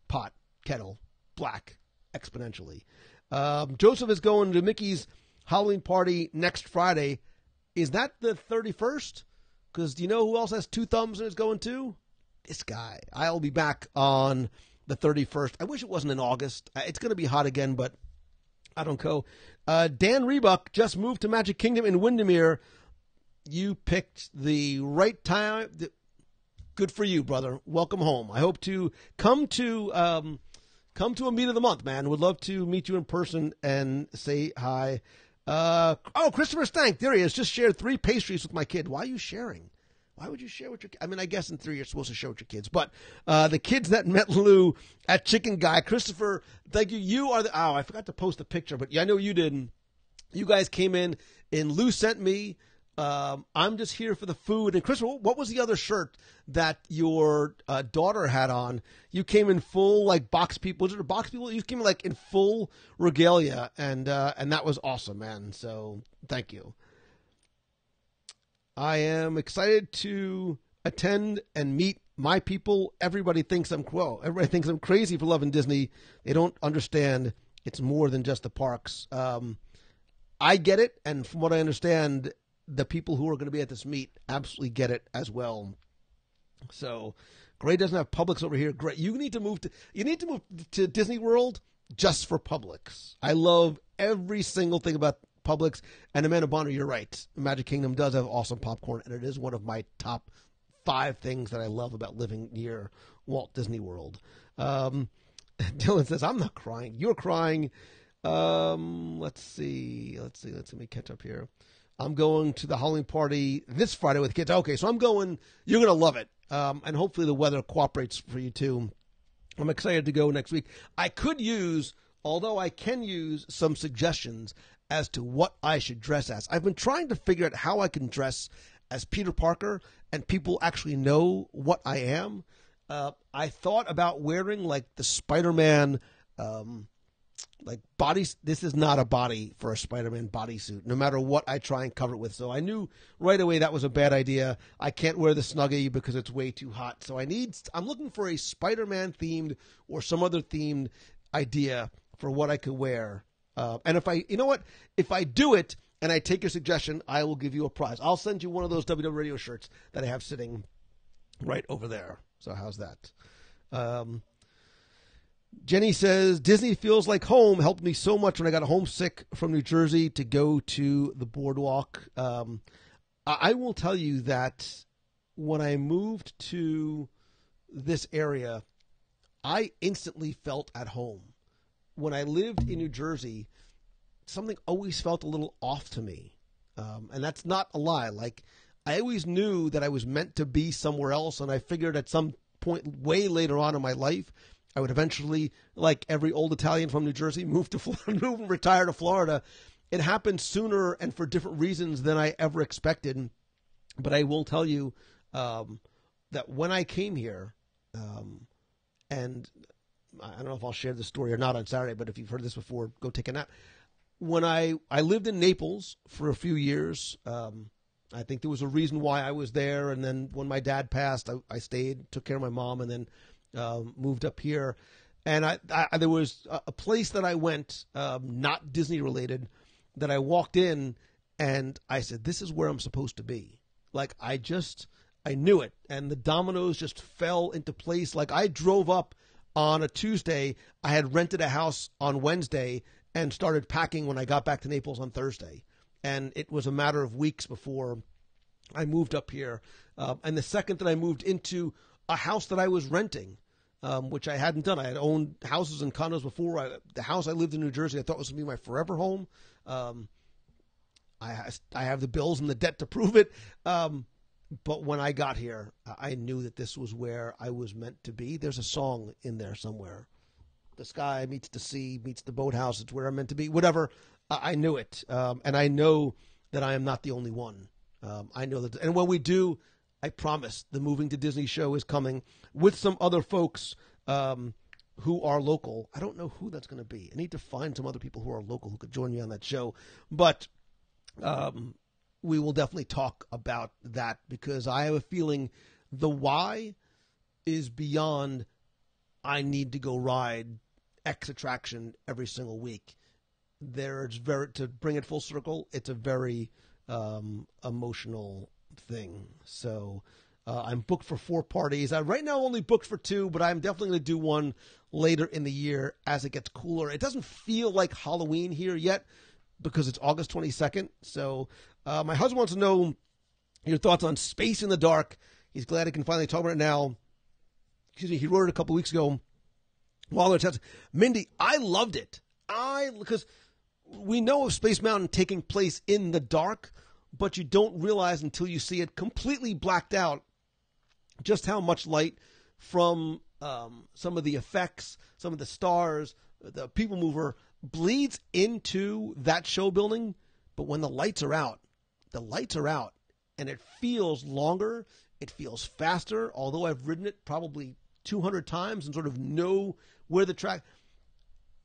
Pot, kettle, black, exponentially. Joseph is going to Mickey's Halloween party next Friday. Is that the 31st? Because do you know who else has two thumbs and is going to? This guy. I'll be back on the 31st. I wish it wasn't in August. It's going to be hot again, but I don't go. Dan Rebuck just moved to Magic Kingdom in Windermere. You picked the right time. Good for you, brother. Welcome home. I hope to come to a meet of the month, man. Would love to meet you in person and say hi. Christopher Stank, there he is. Just shared 3 pastries with my kid. Why are you sharing? Why would you share with your kids? I mean, I guess in 3 you're supposed to share with your kids. But the kids that met Lou at Chicken Guy, Christopher, thank you. You are I forgot to post the picture, but I know you didn't. You guys came in, and Lou sent me. I'm just here for the food. And Christopher, what was the other shirt that your daughter had on? You came in full, like, box people. Was it a box people? You came in, like, in full regalia, and that was awesome, man. So thank you. I am excited to attend and meet my people. Everybody thinks I'm crazy for loving Disney. They don't understand it's more than just the parks. I get it, and from what I understand, the people who are going to be at this meet absolutely get it as well. So, Gray doesn't have Publix over here. Great. You need to move to Disney World just for Publix. I love every single thing about Publix. And Amanda Bonner, you're right. Magic Kingdom does have awesome popcorn, and it is one of my top 5 things that I love about living near Walt Disney World. Dylan says, I'm not crying. You're crying. Let's see. Let me catch up here. I'm going to the Halloween party this Friday with kids. Okay, so I'm going. You're going to love it. And hopefully the weather cooperates for you too. I'm excited to go next week. I could use, although I can use some suggestions as to what I should dress as. I've been trying to figure out how I can dress as Peter Parker and people actually know what I am. I thought about wearing like the Spider-Man like bodies. This is not a body for a Spider-Man bodysuit, no matter what I try and cover it with. So I knew right away that was a bad idea. I can't wear the Snuggie because it's way too hot. So I'm looking for a Spider-Man themed or some other themed idea for what I could wear. And if I do it and I take your suggestion, I will give you a prize. I'll send you one of those WDW Radio shirts that I have sitting right over there. So how's that? Jenny says, Disney feels like home. Helped me so much when I got homesick from New Jersey to go to the boardwalk. I will tell you that when I moved to this area, I instantly felt at home. When I lived in New Jersey, something always felt a little off to me. And that's not a lie. Like, I always knew that I was meant to be somewhere else, and I figured at some point way later on in my life, I would eventually, like every old Italian from New Jersey, move and retire to Florida. It happened sooner and for different reasons than I ever expected. But I will tell you that when I came here, and I don't know if I'll share this story or not on Saturday, but if you've heard this before, go take a nap. When I lived in Naples for a few years, I think there was a reason why I was there. And then when my dad passed, I stayed, took care of my mom, and then moved up here. And there was a place that I went, not Disney related, that I walked in and I said, this is where I'm supposed to be. Like, I knew it. And the dominoes just fell into place. Like, I drove up on a Tuesday. I had rented a house on Wednesday and started packing when I got back to Naples on Thursday. And it was a matter of weeks before I moved up here. And the second that I moved into a house that I was renting, which I hadn't done. I had owned houses and condos before. The house I lived in New Jersey, I thought was going to be my forever home. I have the bills and the debt to prove it. But when I got here, I knew that this was where I was meant to be. There's a song in there somewhere. The sky meets the sea, meets the boathouse. It's where I'm meant to be. Whatever. I knew it. And I know that I am not the only one. I know that. And when we do, I promise the Moving to Disney show is coming with some other folks who are local. I don't know who that's going to be. I need to find some other people who are local who could join me on that show. But we will definitely talk about that because I have a feeling the why is beyond I need to go ride X attraction every single week. To bring it full circle, it's a very emotional thing. So I'm booked for 4 parties. I right now only booked for 2, but I'm definitely going to do one later in the year as it gets cooler. It doesn't feel like Halloween here yet because it's August 22nd. So my husband wants to know your thoughts on Space in the Dark. He's glad he can finally talk about it now. Excuse me, he wrote it a couple weeks ago while they're testing. Mindy, I loved it. Because we know of Space Mountain taking place in the dark, but you don't realize until you see it completely blacked out just how much light from some of the effects, some of the stars, the People Mover bleeds into that show building. But when the lights are out, and it feels longer, it feels faster, although I've ridden it probably 200 times and sort of know where the track,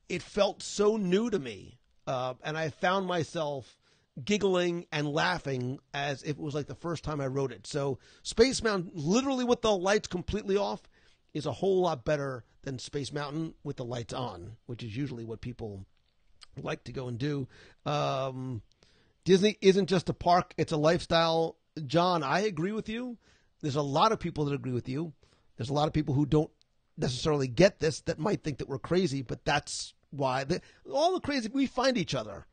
it felt so new to me. And I found myself giggling and laughing as if it was like the first time I rode it. So Space Mountain, literally with the lights completely off, is a whole lot better than Space Mountain with the lights on, which is usually what people like to go and do. Disney isn't just a park, it's a lifestyle. John, I agree with you. There's a lot of people that agree with you. There's a lot of people who don't necessarily get this that might think that we're crazy, but that's why all the crazy, we find each other.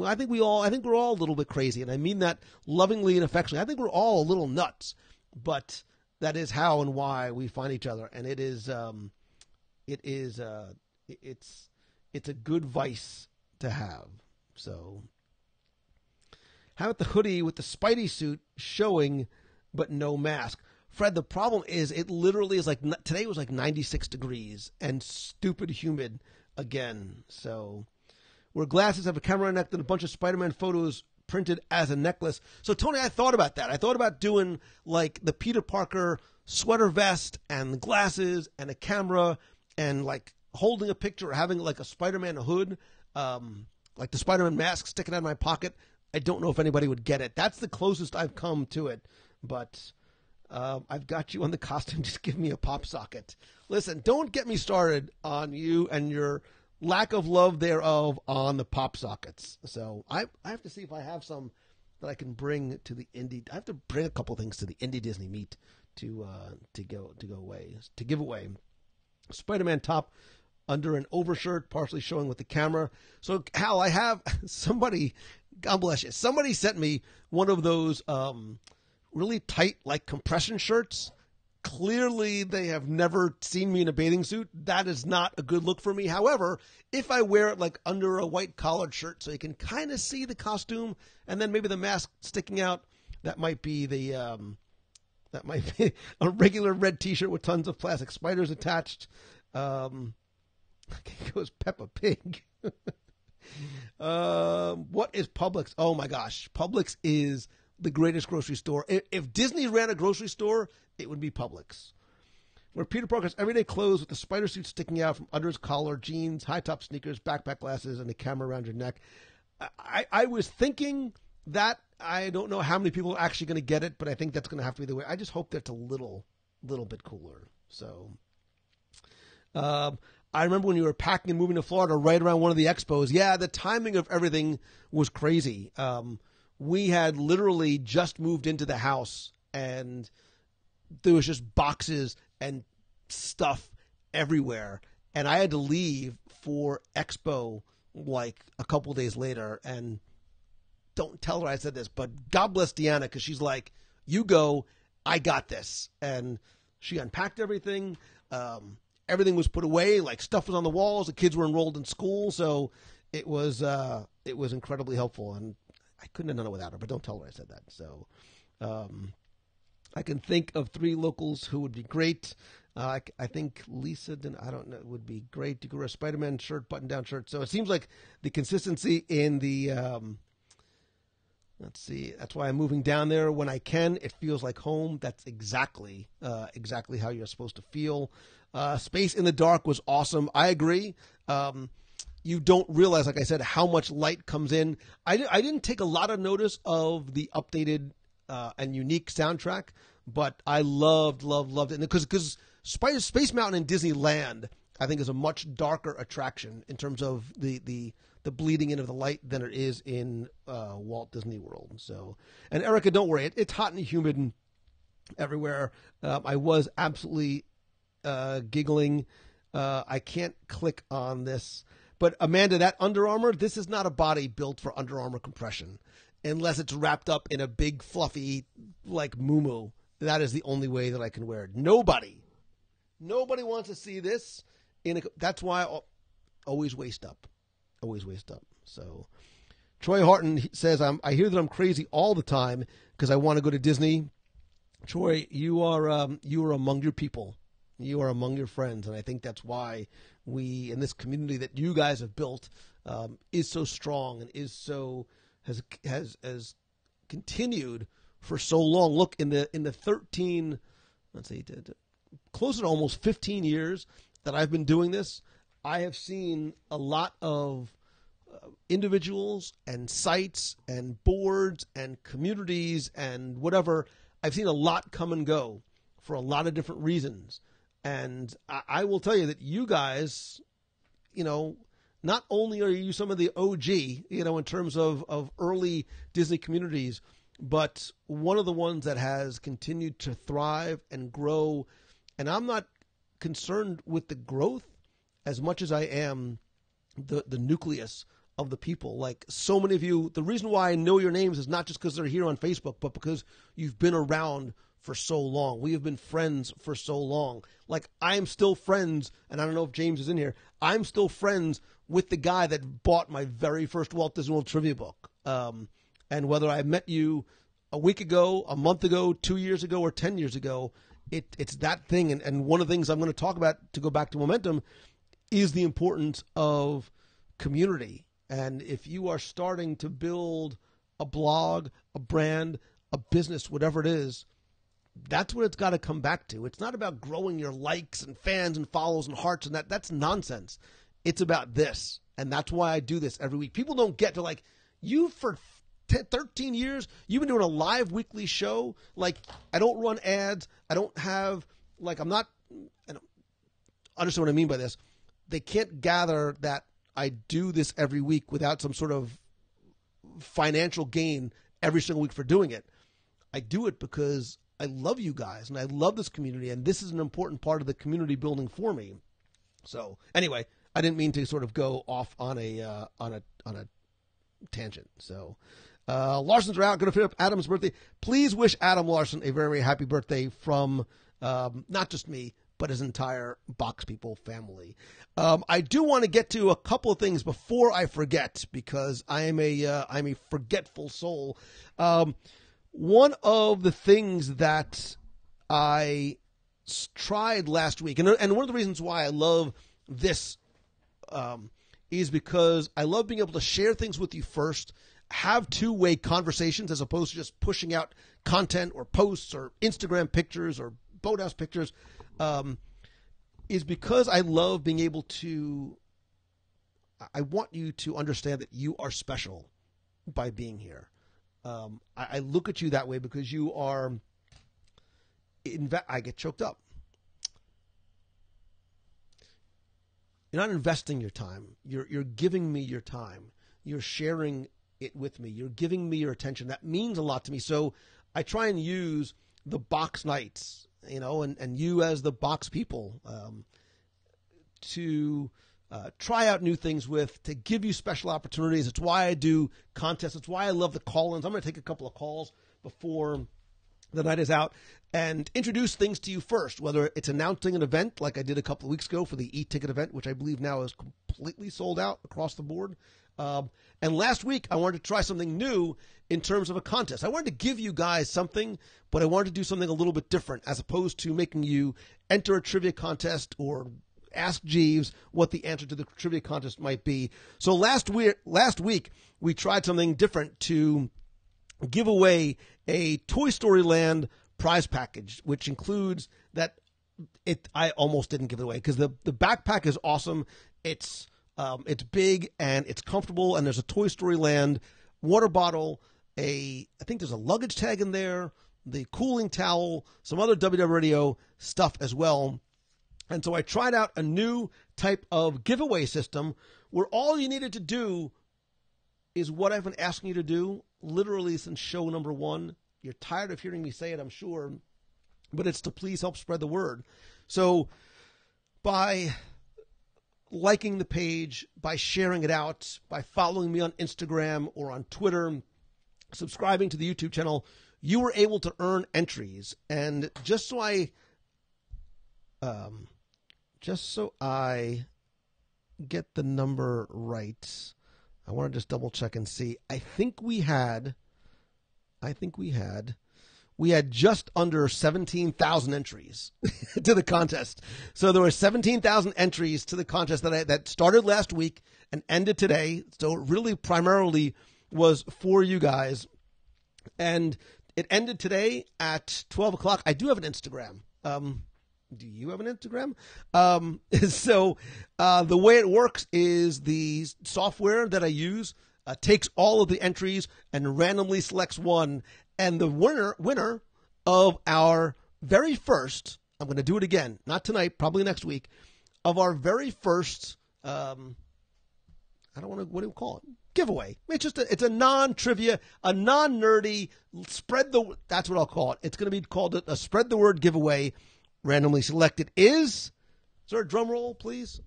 I think we're all a little bit crazy, and I mean that lovingly and affectionately. I think we're all a little nuts, but that is how and why we find each other, and it's a good vice to have. So, how about the hoodie with the Spidey suit showing, but no mask? Fred, the problem is it literally is like today was like 96 degrees and stupid humid again. So where glasses have a camera neck and a bunch of Spider-Man photos printed as a necklace. So Tony, I thought about that. I thought about doing like the Peter Parker sweater vest and the glasses and a camera and like holding a picture or having like a Spider-Man hood, like the Spider-Man mask sticking out of my pocket. I don't know if anybody would get it. That's the closest I've come to it, but I've got you on the costume. Just give me a pop socket. Listen, don't get me started on you and your lack of love thereof on the pop sockets. So I have to see if I have some that I can bring to the Indie. I have to bring a couple things to the Indie Disney meet to give away. Spider-Man top under an overshirt, partially showing with the camera. So Hal, I have somebody. God bless you. Somebody sent me one of those really tight, like compression shirts. Clearly, they have never seen me in a bathing suit. That is not a good look for me. However, if I wear it like under a white collared shirt so you can kind of see the costume and then maybe the mask sticking out, that might be a regular red T-shirt with tons of plastic spiders attached. It goes Peppa Pig. What is Publix? Oh my gosh. Publix is the greatest grocery store. If Disney ran a grocery store, it would be Publix. Where Peter Parker's everyday clothes with the spider suit sticking out from under his collar, jeans, high-top sneakers, backpack glasses, and a camera around your neck. I was thinking that. I don't know how many people are actually going to get it, but I think that's going to have to be the way. I just hope that's a little bit cooler. So, I remember when you were packing and moving to Florida right around one of the expos. Yeah, the timing of everything was crazy. We had literally just moved into the house, and there was just boxes and stuff everywhere. And I had to leave for Expo like a couple days later. And don't tell her I said this, but God bless Deanna, because she's like, you go, I got this. And she unpacked everything. Everything was put away, like stuff was on the walls. The kids were enrolled in school, so it was incredibly helpful. And I couldn't have done it without her, but don't tell her I said that. So I can think of 3 locals who would be great. I think Lisa, I don't know, would be great. You could wear a Spider-Man shirt, button-down shirt. So it seems like the consistency in the let's see. That's why I'm moving down there when I can. It feels like home. That's exactly how you're supposed to feel. Space in the Dark was awesome. I agree. You don't realize, like I said, how much light comes in. I didn't take a lot of notice of the updated and unique soundtrack, but I loved it. Because Space Mountain in Disneyland, I think, is a much darker attraction in terms of the bleeding in of the light than it is in Walt Disney World. So, and Erica, don't worry, it's hot and humid everywhere. I was absolutely giggling. I can't click on this, but Amanda, that Under Armour, this is not a body built for Under Armour compression, unless it's wrapped up in a big fluffy like muumuu. That is the only way that I can wear it. Nobody wants to see this. That's why I always waist up. So Troy Horton says, I hear that I'm crazy all the time because I want to go to Disney. Troy, you are among your people. You are among your friends, and I think that's why we, in this community that you guys have built, is so strong and has continued for so long. Look, in the 13, let's see, closer to almost 15 years that I've been doing this, I have seen a lot of individuals and sites and boards and communities and whatever. I've seen a lot come and go for a lot of different reasons. And I will tell you that you guys, not only are you some of the OG, in terms of early Disney communities, but one of the ones that has continued to thrive and grow. And I'm not concerned with the growth as much as I am the nucleus of the people. Like so many of you, the reason why I know your names is not just because they're here on Facebook, but because you've been around for so long. We have been friends for so long. Like I am still friends, and I don't know if James is in here, I'm still friends with the guy that bought my very first Walt Disney World trivia book. And whether I met you a week ago, a month ago, 2 years ago, or 10 years ago. It's that thing. And one of the things I'm going to talk about, to go back to momentum, is the importance of community. And if you are starting to build a blog, a brand, a business, whatever it is, that's what it's got to come back to. It's not about growing your likes and fans and follows and hearts and that. That's nonsense. It's about this. And that's why I do this every week. People don't get to, like, you for 13 years, you've been doing a live weekly show. Like, I don't run ads. I don't have, like, I don't understand what I mean by this. They can't gather that I do this every week without some sort of financial gain every single week for doing it. I do it because I love you guys and I love this community, and this is an important part of the community building for me. So anyway, I didn't mean to sort of go off on a tangent. So Larson's are out. Going to fit up Adam's birthday. Please wish Adam Larson a very, very happy birthday from not just me, but his entire Box People family. I do want to get to a couple of things before I forget, because I'm a forgetful soul. One of the things that I tried last week, and one of the reasons why I love this is because I love being able to share things with you first, have two-way conversations as opposed to just pushing out content or posts or Instagram pictures or boathouse pictures, is because I love being able to, I want you to understand that you are special by being here. I look at you that way because you are, I get choked up. You're not investing your time. You're giving me your time. You're sharing it with me. You're giving me your attention. That means a lot to me. So I try and use the box nights, and you as the box people, to try out new things with, to give you special opportunities. It's why I do contests. It's why I love the call-ins. I'm going to take a couple of calls before the night is out and introduce things to you first, whether it's announcing an event like I did a couple of weeks ago for the e-ticket event, which I believe now is completely sold out across the board. And last week, I wanted to try something new in terms of a contest. I wanted to give you guys something, but I wanted to do something a little bit different, as opposed to making you enter a trivia contest or ask Jeeves what the answer to the trivia contest might be. So last week, we tried something different to give away a Toy Story Land prize package, which includes that I almost didn't give it away because the backpack is awesome. It's big and it's comfortable, and there's a Toy Story Land water bottle, I think there's a luggage tag in there, the cooling towel, some other WDW Radio stuff as well. And so I tried out a new type of giveaway system where all you needed to do is what I've been asking you to do literally since show number 1. You're tired of hearing me say it, I'm sure, but it's to please help spread the word. So by liking the page, by sharing it out, by following me on Instagram or on Twitter, subscribing to the YouTube channel, you were able to earn entries. And just so I get the number right, I want to just double check and see. I think we had just under 17,000 entries to the contest. So there were 17,000 entries to the contest that started last week and ended today. So it really primarily was for you guys. And it ended today at 12 o'clock. I do have an Instagram. Do you have an Instagram? So the way it works is the software that I use takes all of the entries and randomly selects one. And the winner of our very first, I'm going to do it again, not tonight, probably next week, of our very first, what do you call it? Giveaway. It's a non-trivia, a non-nerdy, that's what I'll call it. It's going to be called a spread the word giveaway. Randomly selected is there a drum roll, please?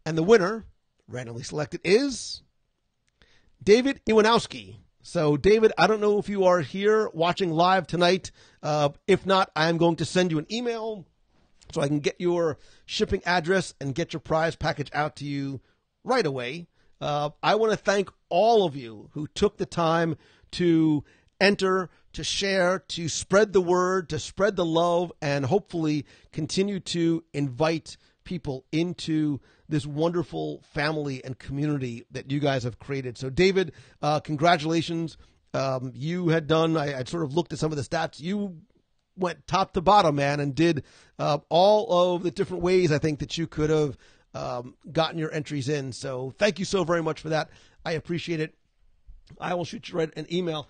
And the winner, randomly selected, is David Iwanowski. So, David, I don't know if you are here watching live tonight. If not, I'm going to send you an email so I can get your shipping address and get your prize package out to you right away. I want to thank all of you who took the time to enter, to share, to spread the word, to spread the love, and hopefully continue to invite people into this wonderful family and community that you guys have created. So, David, congratulations. You had done, I sort of looked at some of the stats. You went top to bottom, man, and did all of the different ways I think that you could have gotten your entries in. So thank you so very much for that. I appreciate it. I will shoot you right an email.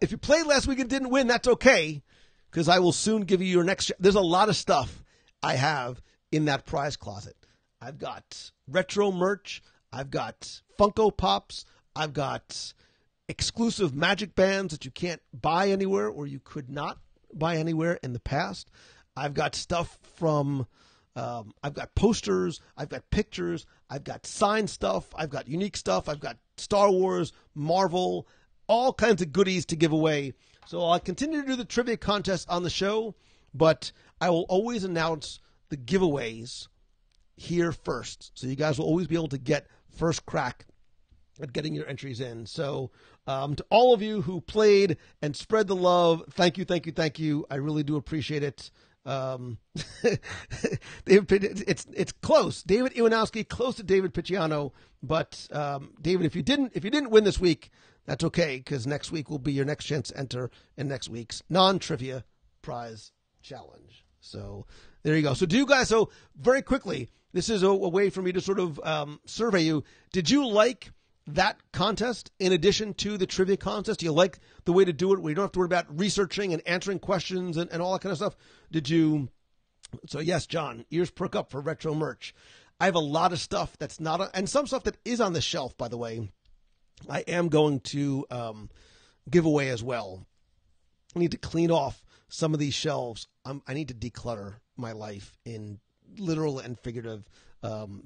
If you played last week and didn't win, that's okay, because I will soon give you your next. There's a lot of stuff I have in that prize closet. I've got retro merch. I've got Funko Pops. I've got exclusive Magic Bands that you can't buy anywhere, or you could not buy anywhere in the past. I've got stuff from, I've got posters, I've got pictures, I've got signed stuff, I've got unique stuff, I've got Star Wars, Marvel, all kinds of goodies to give away. So I'll continue to do the trivia contest on the show, but I will always announce the giveaways here first. So you guys will always be able to get first crack at getting your entries in. So to all of you who played and spread the love, thank you, thank you, thank you. I really do appreciate it. It's close. David Iwanowski, close to David Picciano, but David, if you didn't win this week, that's okay, because next week will be your next chance to enter in next week's non-trivia prize challenge. So there you go. So do you guys, so very quickly, this is a way for me to sort of survey you. Did you like that contest in addition to the trivia contest? Do you like the way to do it where you don't have to worry about researching and answering questions and all that kind of stuff? Did you? So yes, John, ears perk up for retro merch. I have a lot of stuff that's not, and some stuff that is on the shelf, by the way, I am going to give away as well. I need to clean off some of these shelves. I need to declutter my life in literal and figurative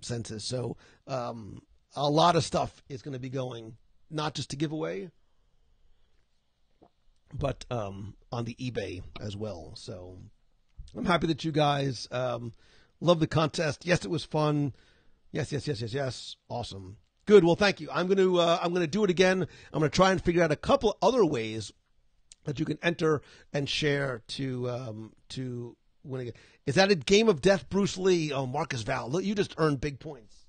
senses. So a lot of stuff is going to be going not just to give away, but on the eBay as well. So I'm happy that you guys love the contest. Yes, it was fun. Yes. Awesome. Good. Well, thank you. I'm going to do it again. I'm going to try and figure out a couple other ways that you can enter and share to win again. Is that a Game of Death, Bruce Lee? Oh, Marcus Val, look, you just earned big points.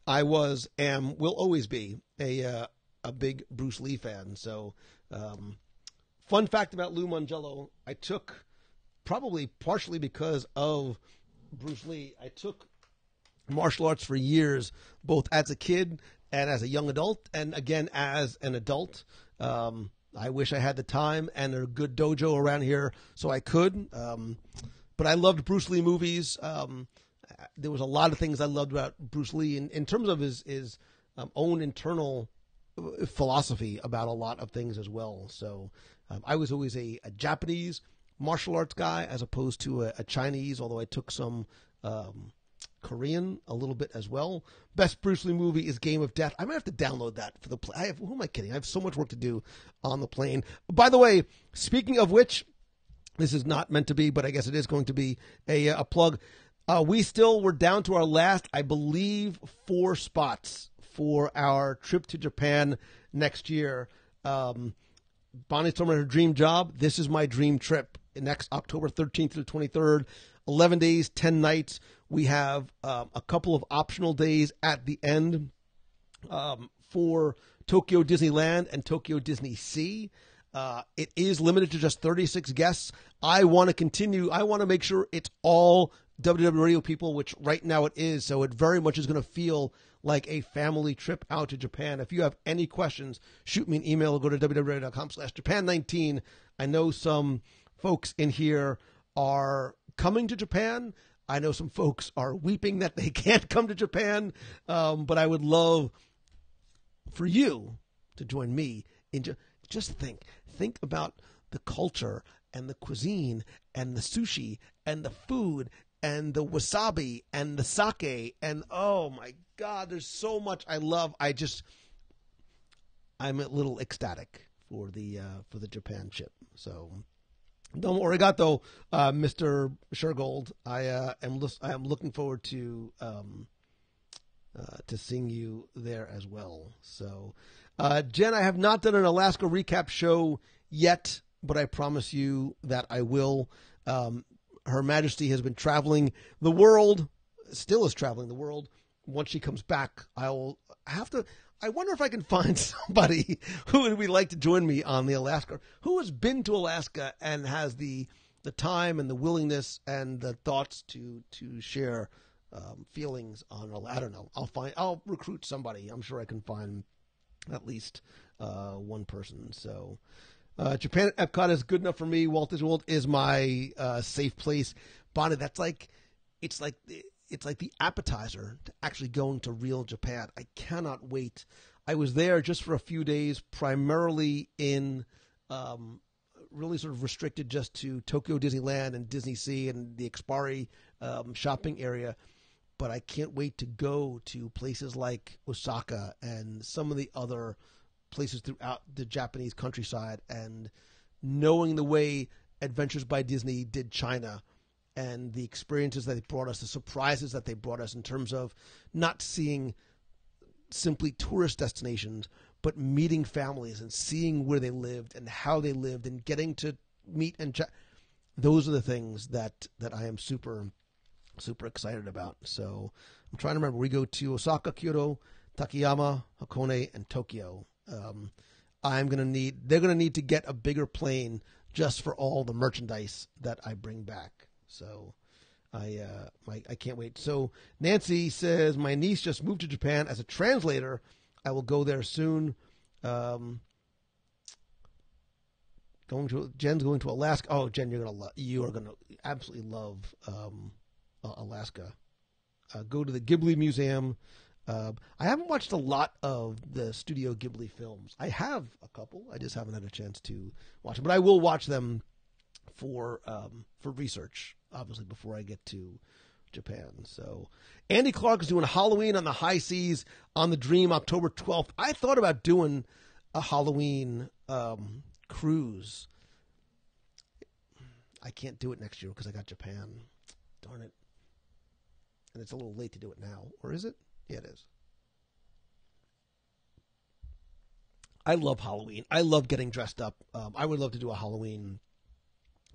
I will always be a big Bruce Lee fan. So, fun fact about Lou Mongello, I took, probably partially because of Bruce Lee, I took martial arts for years, both as a kid and as a young adult, and again as an adult. I wish I had the time and a good dojo around here so I could. But I loved Bruce Lee movies. There was a lot of things I loved about Bruce Lee in terms of his own internal philosophy about a lot of things as well. So I was always a Japanese martial arts guy as opposed to a Chinese, although I took some Korean a little bit as well. Best Bruce Lee movie is Game of Death. I might have to download that for the plane. Who am I kidding? I have so much work to do on the plane. By the way, speaking of which, this is not meant to be, but I guess it is going to be a plug. We're down to our last, I believe, 4 spots for our trip to Japan next year. Bonnie's talking about her dream job. This is my dream trip. Next October 13th to the 23rd, 11 days, 10 nights. We have a couple of optional days at the end for Tokyo Disneyland and Tokyo Disney Sea. It is limited to just 36 guests. I want to continue. I want to make sure it's all WDW Radio people, which right now it is. So it very much is going to feel like a family trip out to Japan. If you have any questions, shoot me an email or go to www.japan19. I know some folks in here are coming to Japan. I know some folks are weeping that they can't come to Japan. But I would love for you to join me in just think about the culture and the cuisine and the sushi and the food and the wasabi and the sake, and oh my God, there's so much I love. I'm a little ecstatic for the Japan trip. So Domo arigato, Mr. Shergold. I am looking forward to seeing you there as well. So, Jen, I have not done an Alaska recap show yet, but I promise you that I will. Her Majesty has been traveling the world, still is traveling the world. Once she comes back, I'll have to. I wonder if I can find somebody who would like to join me on the Alaska, who has been to Alaska and has the time and the willingness and the thoughts to share feelings on. I don't know. I'll recruit somebody. I'm sure I can find at least one person. So. Japan at Epcot is good enough for me. Walt Disney World is my safe place. Bonnie, it's like the appetizer to actually going to real Japan. I cannot wait. I was there just for a few days, primarily in really sort of restricted just to Tokyo Disneyland and Disney Sea and the Expari shopping area. But I can't wait to go to places like Osaka and some of the other places throughout the Japanese countryside, and knowing the way Adventures by Disney did China and the experiences that they brought us, the surprises that they brought us in terms of not seeing simply tourist destinations, but meeting families and seeing where they lived and how they lived and getting to meet and those are the things that I am super, super excited about. So I'm trying to remember. We go to Osaka, Kyoto, Takayama, Hakone, and Tokyo. They're going to need to get a bigger plane just for all the merchandise that I bring back. So I can't wait. So Nancy says, my niece just moved to Japan as a translator. I will go there soon. Jen's going to Alaska. Oh, Jen, you are going to absolutely love Alaska. Go to the Ghibli Museum. I haven't watched a lot of the Studio Ghibli films. I have a couple. I just haven't had a chance to watch them. But I will watch them for research, obviously, before I get to Japan. So Andy Clark is doing Halloween on the high seas on the Dream October 12th. I thought about doing a Halloween cruise. I can't do it next year because I got Japan. Darn it. And it's a little late to do it now. Or is it? Yeah, it is. I love Halloween. I love getting dressed up. I would love to do a Halloween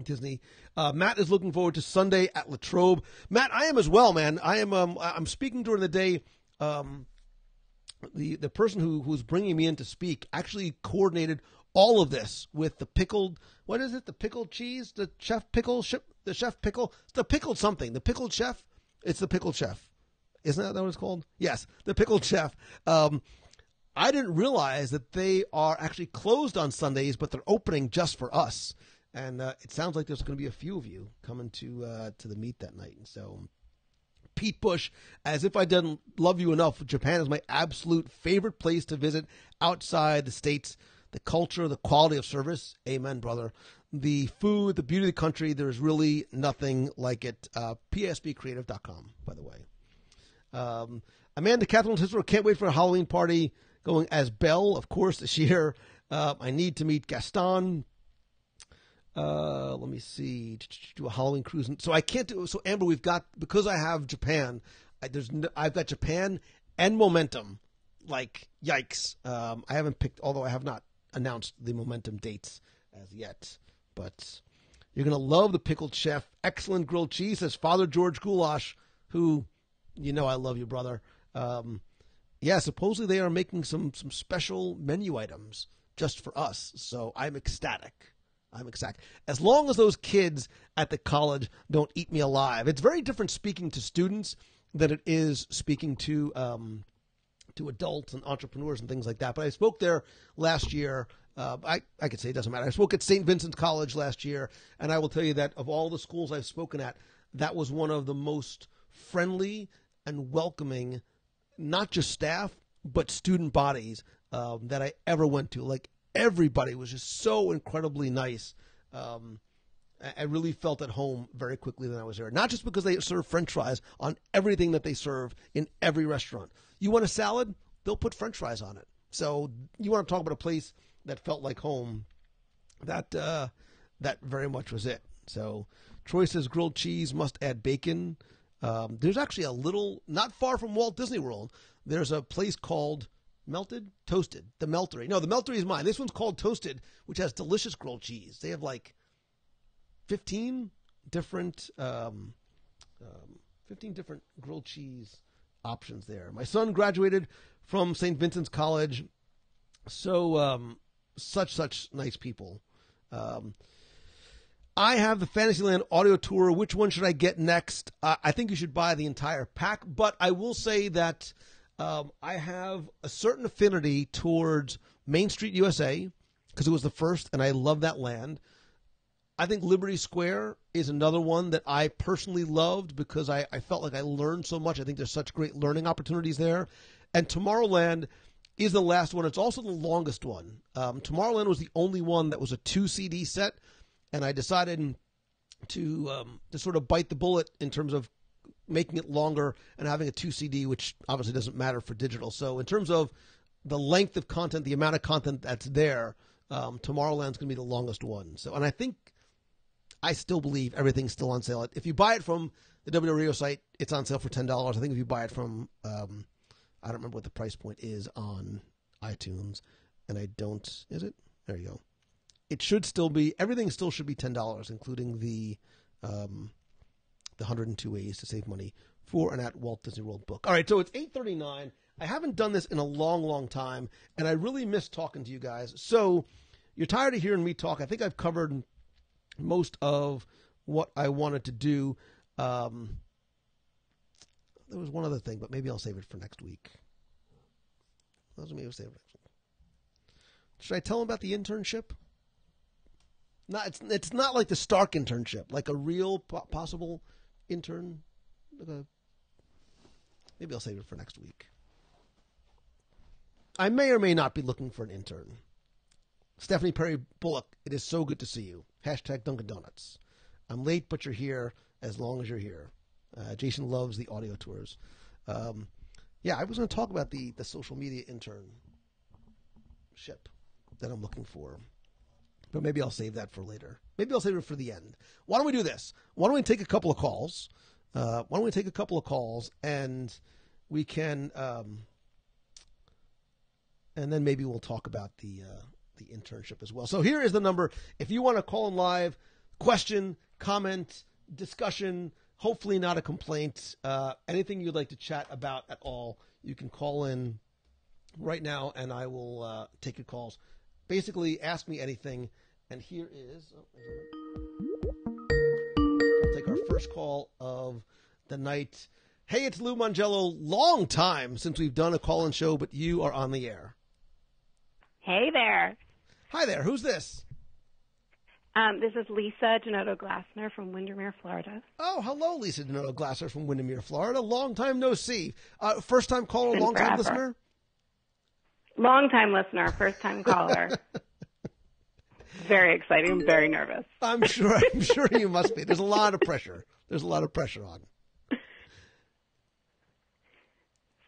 Disney. Matt is looking forward to Sunday at La Trobe. Matt, I am as well, man. I am. I'm speaking during the day. The person who's bringing me in to speak actually coordinated all of this with the pickled. What is it? The pickled cheese. The chef pickle. The chef pickle. It's the pickled something. The pickled chef. It's the pickled chef. Isn't that what it's called? Yes, the Pickled Chef. I didn't realize that they are actually closed on Sundays, but they're opening just for us. And it sounds like there's going to be a few of you coming to the meet that night. And so, Pete Bush, as if I didn't love you enough, Japan is my absolute favorite place to visit outside the States. The culture, the quality of service. Amen, brother. The food, the beauty of the country. There's really nothing like it. PSBcreative.com, by the way. Amanda Catherine Cicero can't wait for a Halloween party going as Belle, of course, this year. I need to meet Gaston. Let me see. Do a Halloween cruise. So I can't do. So Amber, because I have Japan. I've got Japan and Momentum. Like yikes. I haven't picked, although I have not announced the Momentum dates as yet. But you're gonna love the Pickled Chef. Excellent grilled cheese. Says Father George Goulash, who. You know I love you, brother. Supposedly they are making some special menu items just for us. So I'm ecstatic. As long as those kids at the college don't eat me alive. It's very different speaking to students than it is speaking to adults and entrepreneurs and things like that. But I spoke there last year. I could say it doesn't matter. I spoke at St. Vincent's College last year, and I will tell you that of all the schools I've spoken at, that was one of the most friendly and welcoming, not just staff, but student bodies that I ever went to. Like, everybody was just so incredibly nice. I really felt at home very quickly when I was there. Not just because they serve French fries on everything that they serve in every restaurant. You want a salad? They'll put French fries on it. So you want to talk about a place that felt like home. That that very much was it. So Troy says grilled cheese must add bacon. There's actually a little, not far from Walt Disney World, there's a place called Toasted, the Meltery. No, the Meltery is mine. This one's called Toasted, which has delicious grilled cheese. They have like 15 different grilled cheese options there. My son graduated from St. Vincent's College. So, such nice people. I have the Fantasyland audio tour. Which one should I get next? I think you should buy the entire pack, but I will say that I have a certain affinity towards Main Street USA because it was the first, and I love that land. I think Liberty Square is another one that I personally loved because I felt like I learned so much. I think there's such great learning opportunities there. And Tomorrowland is the last one. It's also the longest one. Tomorrowland was the only one that was a 2 CD set, and I decided to sort of bite the bullet in terms of making it longer and having a 2 CD, which obviously doesn't matter for digital. So in terms of the length of content, the amount of content that's there, Tomorrowland's going to be the longest one. So, and I still believe everything's still on sale. If you buy it from the WDW Radio site, it's on sale for $10. I think if you buy it from, I don't remember what the price point is on iTunes, and I don't, is it? There you go. It should still be, everything still should be $10, including the 102 ways to save money for an at Walt Disney World book. All right, so it's 8:39. I haven't done this in a long time, and I really miss talking to you guys. So you're tired of hearing me talk. I think I've covered most of what I wanted to do. There was one other thing, but maybe I'll save it for next week. Should I tell them about the internship? No, it's not like the Stark internship, like a real possible intern. Maybe I'll save it for next week. I may or may not be looking for an intern. Stephanie Perry Bullock, it is so good to see you. Hashtag Dunkin' Donuts. I'm late, but you're here as long as you're here. Jason loves the audio tours. Yeah, I was going to talk about the social media internship that I'm looking for. But maybe I'll save that for later. Maybe I'll save it for the end. Why don't we do this? Why don't we take a couple of calls? And we can, and then maybe we'll talk about the internship as well. So here is the number. If you want to call in live, question, comment, discussion, hopefully not a complaint, anything you'd like to chat about at all, you can call in right now and I will take your calls. Basically, ask me anything. And here is, I'll take our first call of the night. Hey, it's Lou Mongello. Long time since we've done a call-in show, but you are on the air. Hey there. Hi there. Who's this? This is Lisa Donato-Glassner from Windermere, Florida. Oh, hello, Lisa Donato-Glassner from Windermere, Florida. Long time no see. First-time caller, long-time listener? Long-time listener, first-time caller. Very exciting. I'm very nervous. I'm sure you must be. There's a lot of pressure. There's a lot of pressure on.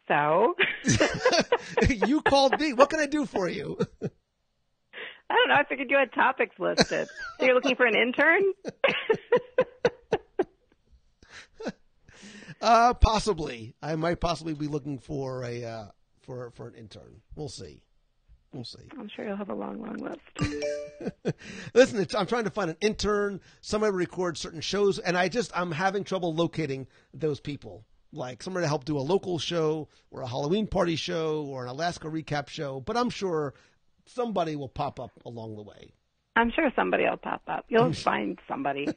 So? You called me. What can I do for you? I don't know. I figured you had topics listed. So you're looking for an intern? Possibly. I might possibly be looking for a for an intern. We'll see. I'm sure you'll have a long list. Listen, I'm trying to find an intern, somebody to record certain shows, and I'm having trouble locating those people. Like somebody to help do a local show or a Halloween party show or an Alaska recap show. But I'm sure somebody will pop up along the way. I'm sure somebody will pop up. You'll find somebody.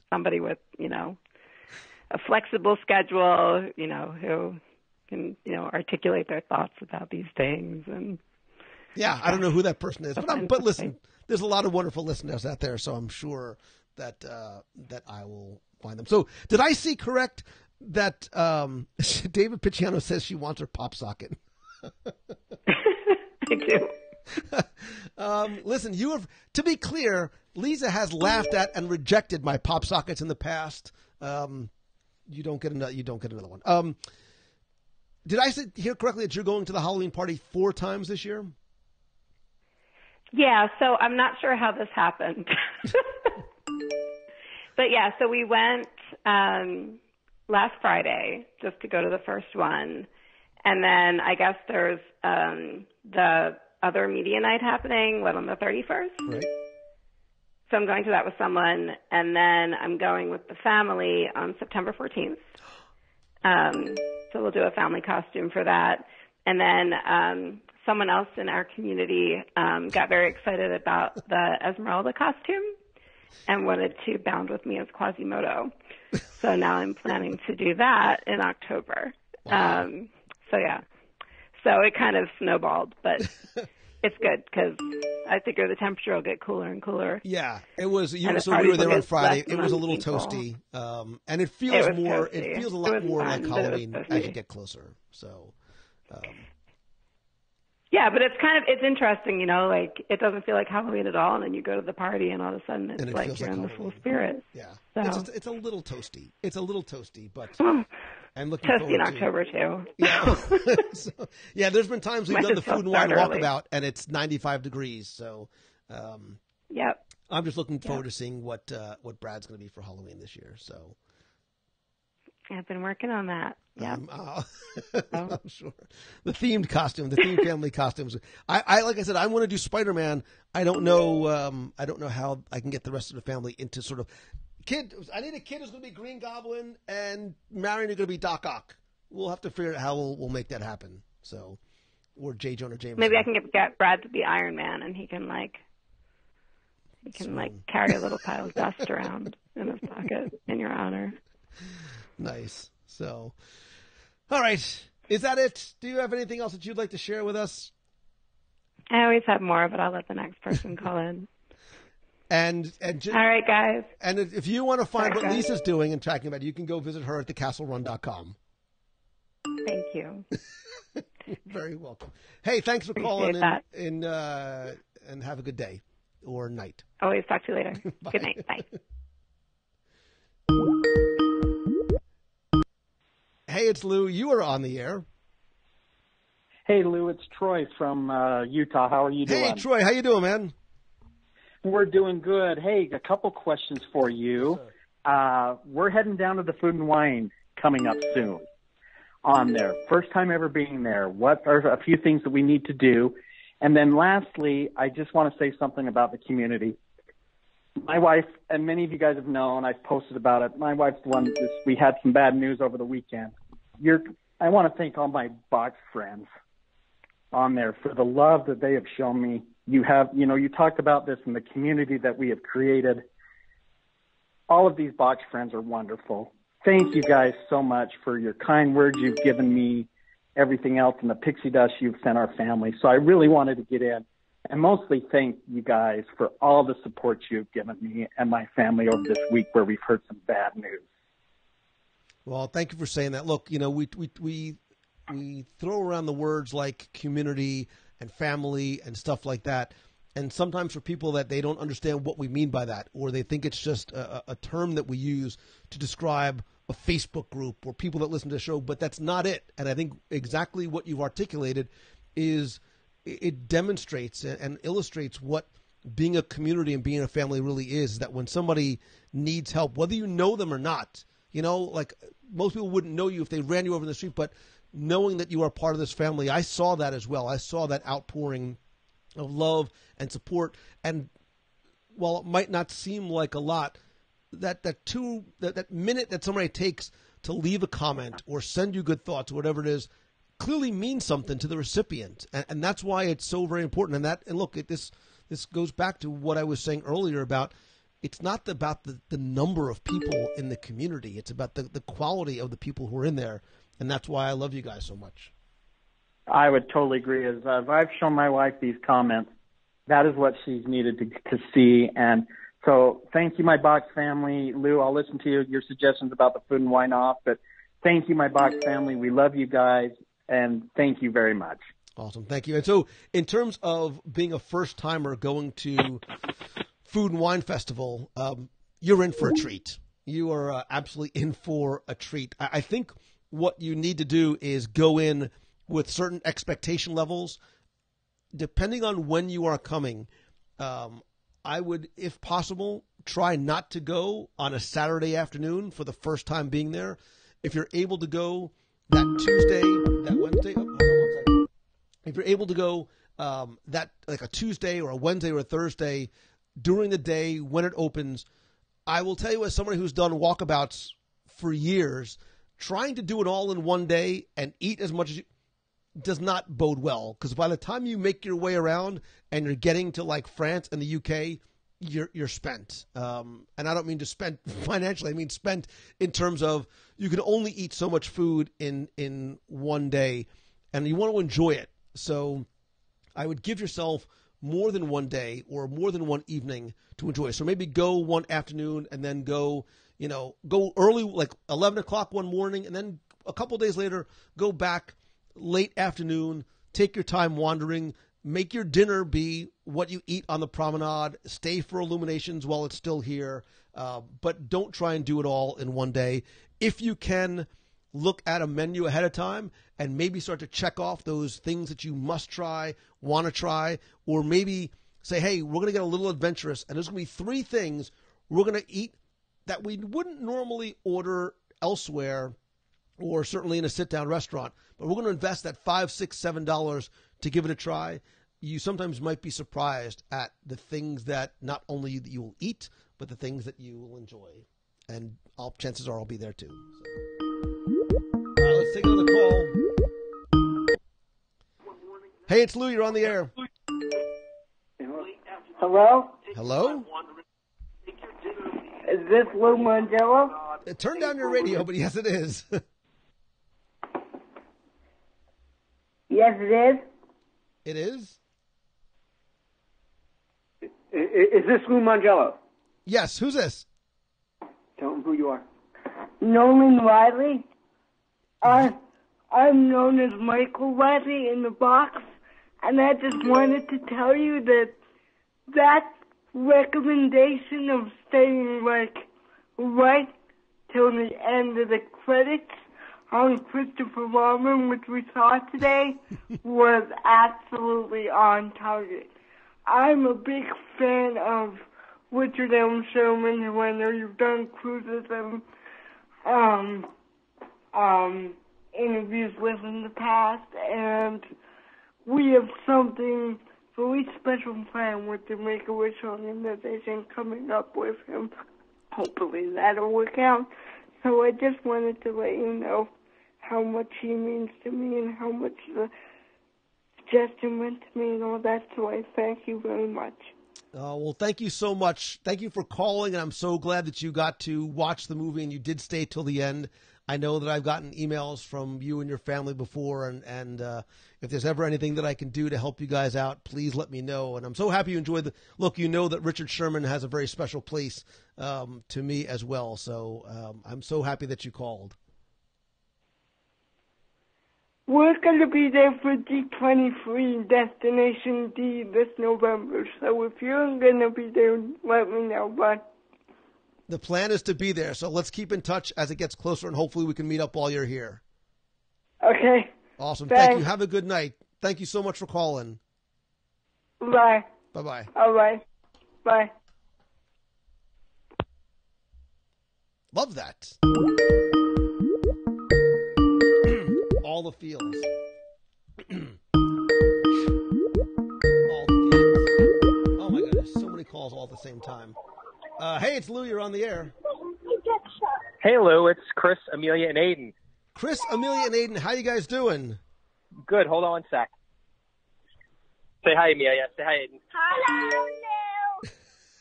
Somebody with, a flexible schedule, who can, articulate their thoughts about these things. And yeah, I don't know who that person is, but listen, there's a lot of wonderful listeners out there, so I'm sure that I will find them. So did I see correct that David Picciano says she wants her pop socket? I do. Listen, to be clear, Lisa has laughed at and rejected my pop sockets in the past. You don't get another one. Did I hear correctly that you're going to the Halloween party 4 times this year? Yeah, so I'm not sure how this happened. But yeah, so we went last Friday just to go to the first one. And then I guess there's the other media night happening, on the 31st? Right. So I'm going to that with someone, and then I'm going with the family on September 14th. So we'll do a family costume for that. And then someone else in our community got very excited about the Esmeralda costume and wanted to bound with me as Quasimodo. So now I'm planning to do that in October. Wow. So yeah, so it kind of snowballed, but it's good because I figure the temperature will get cooler and cooler. Yeah, it was. So we were there on Friday. It was a little toasty, and it feels more. Toasty. It feels a lot more fun, like Halloween as you get closer. So. Yeah, but it's interesting, like it doesn't feel like Halloween at all, and then you go to the party, and all of a sudden it's like you're in the full spirit. Yeah, so. it's a little toasty. It's a little toasty, but I'm looking toasty forward in October too. Yeah, so, yeah. There's been times we've done the food and wine early. walkabout, and it's 95 degrees. So, yep. I'm just looking forward to seeing what Brad's going to be for Halloween this year. So. I've been working on that. Yeah, I'm sure. The themed family costumes. I like I said, I want to do Spider-Man. I don't know how I can get the rest of the family into sort of kid. I need a kid who's going to be Green Goblin and Marion is going to be Doc Ock. We'll have to figure out how we'll make that happen. So, or J. Jonah Jameson. Maybe I can get Brad to be Iron Man, and he can carry a little pile of dust around in his pocket in your honor. Nice. So, all right. Is that it? Do you have anything else that you'd like to share with us? I always have more, but I'll let the next person call in. And all right, guys. And if you want to find what Lisa's doing and talking about it, you can go visit her at thecastlerun.com. Thank you. Very welcome. Hey, thanks for calling in and have a good day or night. Always talk to you later. Good night. Bye. Hey, it's Lou. You are on the air. Hey, Lou. It's Troy from Utah. How are you doing? Hey, Troy. How you doing, man? We're doing good. Hey, a couple questions for you. We're heading down to the Food and Wine coming up soon on there. First time ever being there. What are a few things that we need to do? And then lastly, I just want to say something about the community. My wife, and many of you guys have known, I've posted about it. My wife's the one, we had some bad news over the weekend. I want to thank all my box friends on there for the love that they have shown me. You talked about this in the community that we have created. All of these box friends are wonderful. Thank you guys so much for your kind words you've given me, everything else, and the pixie dust you've sent our family. So I really wanted to get in and mostly thank you guys for all the support you've given me and my family over this week where we've heard some bad news. Well, thank you for saying that. Look, we throw around the words like community and family and stuff like that. And sometimes for people that they don't understand what we mean by that, or they think it's just a term that we use to describe a Facebook group or people that listen to the show, but that's not it. And I think exactly what you've articulated is it demonstrates and illustrates what being a community and being a family really is, that when somebody needs help, whether you know them or not, like most people wouldn't know you if they ran you over in the street, but knowing that you are part of this family, I saw that as well. I saw that outpouring of love and support. And while it might not seem like a lot, that minute that somebody takes to leave a comment or send you good thoughts or whatever it is clearly means something to the recipient. And that's why it's so very important. And look, this goes back to what I was saying earlier about it's not about the number of people in the community. It's about the quality of the people who are in there. And that's why I love you guys so much. I would totally agree. As I've shown my wife these comments, that is what she's needed to see. And so thank you, my box family. Lou, I'll listen to your suggestions about the Food and Wine off. But thank you, my box family. We love you guys. And thank you very much. Awesome. Thank you. And so in terms of being a first-timer going to Food and Wine Festival, you're in for a treat. You are absolutely in for a treat. I think what you need to do is go in with certain expectation levels. depending on when you are coming, I would, if possible, try not to go on a Saturday afternoon for the first time being there. If you're able to go that Tuesday, that Wednesday, hold on 1 second. If you're able to go that like a Tuesday or a Wednesday or a Thursday during the day when it opens, I will tell you, as somebody who's done walkabouts for years, trying to do it all in one day and eat as much as you does not bode well, because by the time you make your way around and you're getting to like France and the UK, you're spent. And I don't mean to spend financially. I mean spent in terms of you can only eat so much food in one day, and you want to enjoy it. So I would give yourself more than one day or more than one evening to enjoy. So maybe go one afternoon and then go early, like 11 o'clock one morning, and then a couple days later, go back late afternoon, take your time wandering, make your dinner be what you eat on the promenade, stay for illuminations while it's still here, but don't try and do it all in one day. If you can, look at a menu ahead of time and maybe start to check off those things that you must try, want to try, or maybe say, hey, we're going to get a little adventurous, and there's going to be 3 things we're going to eat that we wouldn't normally order elsewhere or certainly in a sit-down restaurant, but we're going to invest that $5, $6, $7 to give it a try. You sometimes might be surprised at the things that not only that you will eat, but the things that you will enjoy. And chances are I'll be there too. So. Let's take another call. Hey, it's Lou. You're on the air. Hello? Hello? Is this Lou Mongello? Turn down your radio, but yes, it is. Yes, it is. It is? Is this Lou Mongello? Yes. Who's this? Tell him who you are. Nolan Riley. I'm known as Michael Riley in the box, and I just wanted to tell you that recommendation of staying right till the end of the credits on Christopher Robin, which we saw today, was absolutely on target. I'm a big fan of Richard M. Sherman, who I know you've done cruises and interviews with in the past, and we have something very special planned with the Make-A-Wish organization coming up with him. Hopefully that'll work out. So I just wanted to let you know how much he means to me and how much the suggestion meant to me and all that. So I thank you very much. Well, thank you so much. Thank you for calling, and I'm so glad that you got to watch the movie and you did stay till the end. I know that I've gotten emails from you and your family before, and if there's ever anything that I can do to help you guys out, please let me know. And I'm so happy you enjoyed the look. You know that Richard Sherman has a very special place to me as well. So I'm so happy that you called. We're going to be there for D23 Destination D this November. So if you're going to be there, let me know, bud. The plan is to be there, so let's keep in touch as it gets closer, and hopefully we can meet up while you're here. Okay. Awesome. Thanks. Thank you. Have a good night. Thank you so much for calling. Bye. Bye-bye. All right. Bye. Love that. All the feels. All the feels. Oh, my goodness. So many calls all at the same time. Hey, it's Lou. You're on the air. Hey, Lou. It's Chris, Amelia, and Aiden. Chris, Amelia, and Aiden. How you guys doing? Good. Hold on one sec. Say hi, Amelia. Say hi, Aiden. Hello,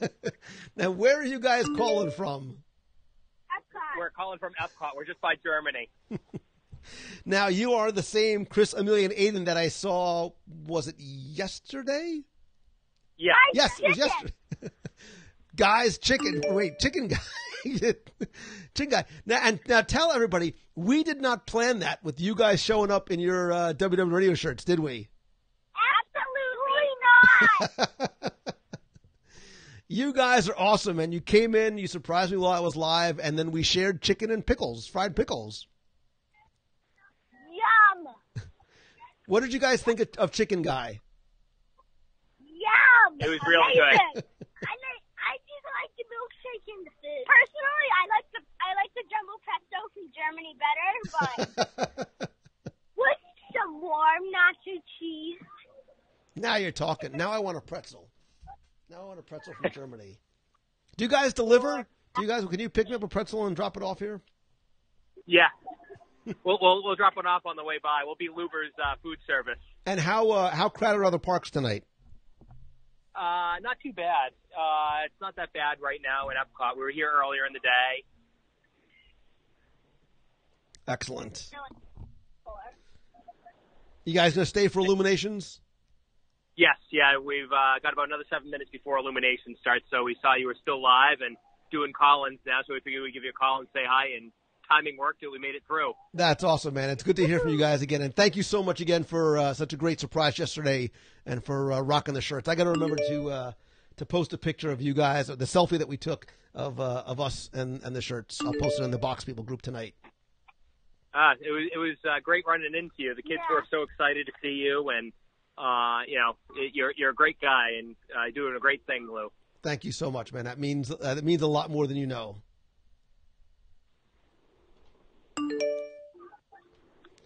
Lou. Now, where are you guys calling from? Epcot. We're calling from Epcot. We're just by Germany. Now, you are the same Chris, Amelia, and Aiden that I saw, was it yesterday? Yeah. Yes, it was yesterday. Guys, chicken guy. Chicken guy. Now tell everybody, we did not plan that with you guys showing up in your WDW Radio shirts, did we? Absolutely not. You guys are awesome, and you came in, you surprised me while I was live, and then we shared chicken and pickles, fried pickles. Yum. What did you guys think of Chicken Guy? It was really good. I just like the milkshake and the food. Personally, I like the jumbo pretzel from Germany better, but with some warm nacho cheese. Now you're talking. Now I want a pretzel. From Germany. Do you guys deliver? Can you pick me up a pretzel and drop it off here? Yeah. We'll drop one off on the way by. We'll be Luber's food service. And how crowded are the parks tonight? Not too bad. It's not that bad right now in Epcot. We were here earlier in the day. Excellent. You guys going to stay for Illuminations? Yes, yeah. We've got about another 7 minutes before Illumination starts, so we saw you were still live and doing call-ins now, so we figured we'd give you a call and say hi, and timing worked till we made it through. That's awesome, man. It's good to hear from you guys again, and thank you so much again for such a great surprise yesterday and for rocking the shirts. I got to remember to post a picture of you guys, the selfie that we took of us and the shirts. I'll post it in the Box People group tonight. It was great running into you. The kids were so excited to see you, and you're a great guy and doing a great thing, Lou. Thank you so much, man. That means a lot more than you know.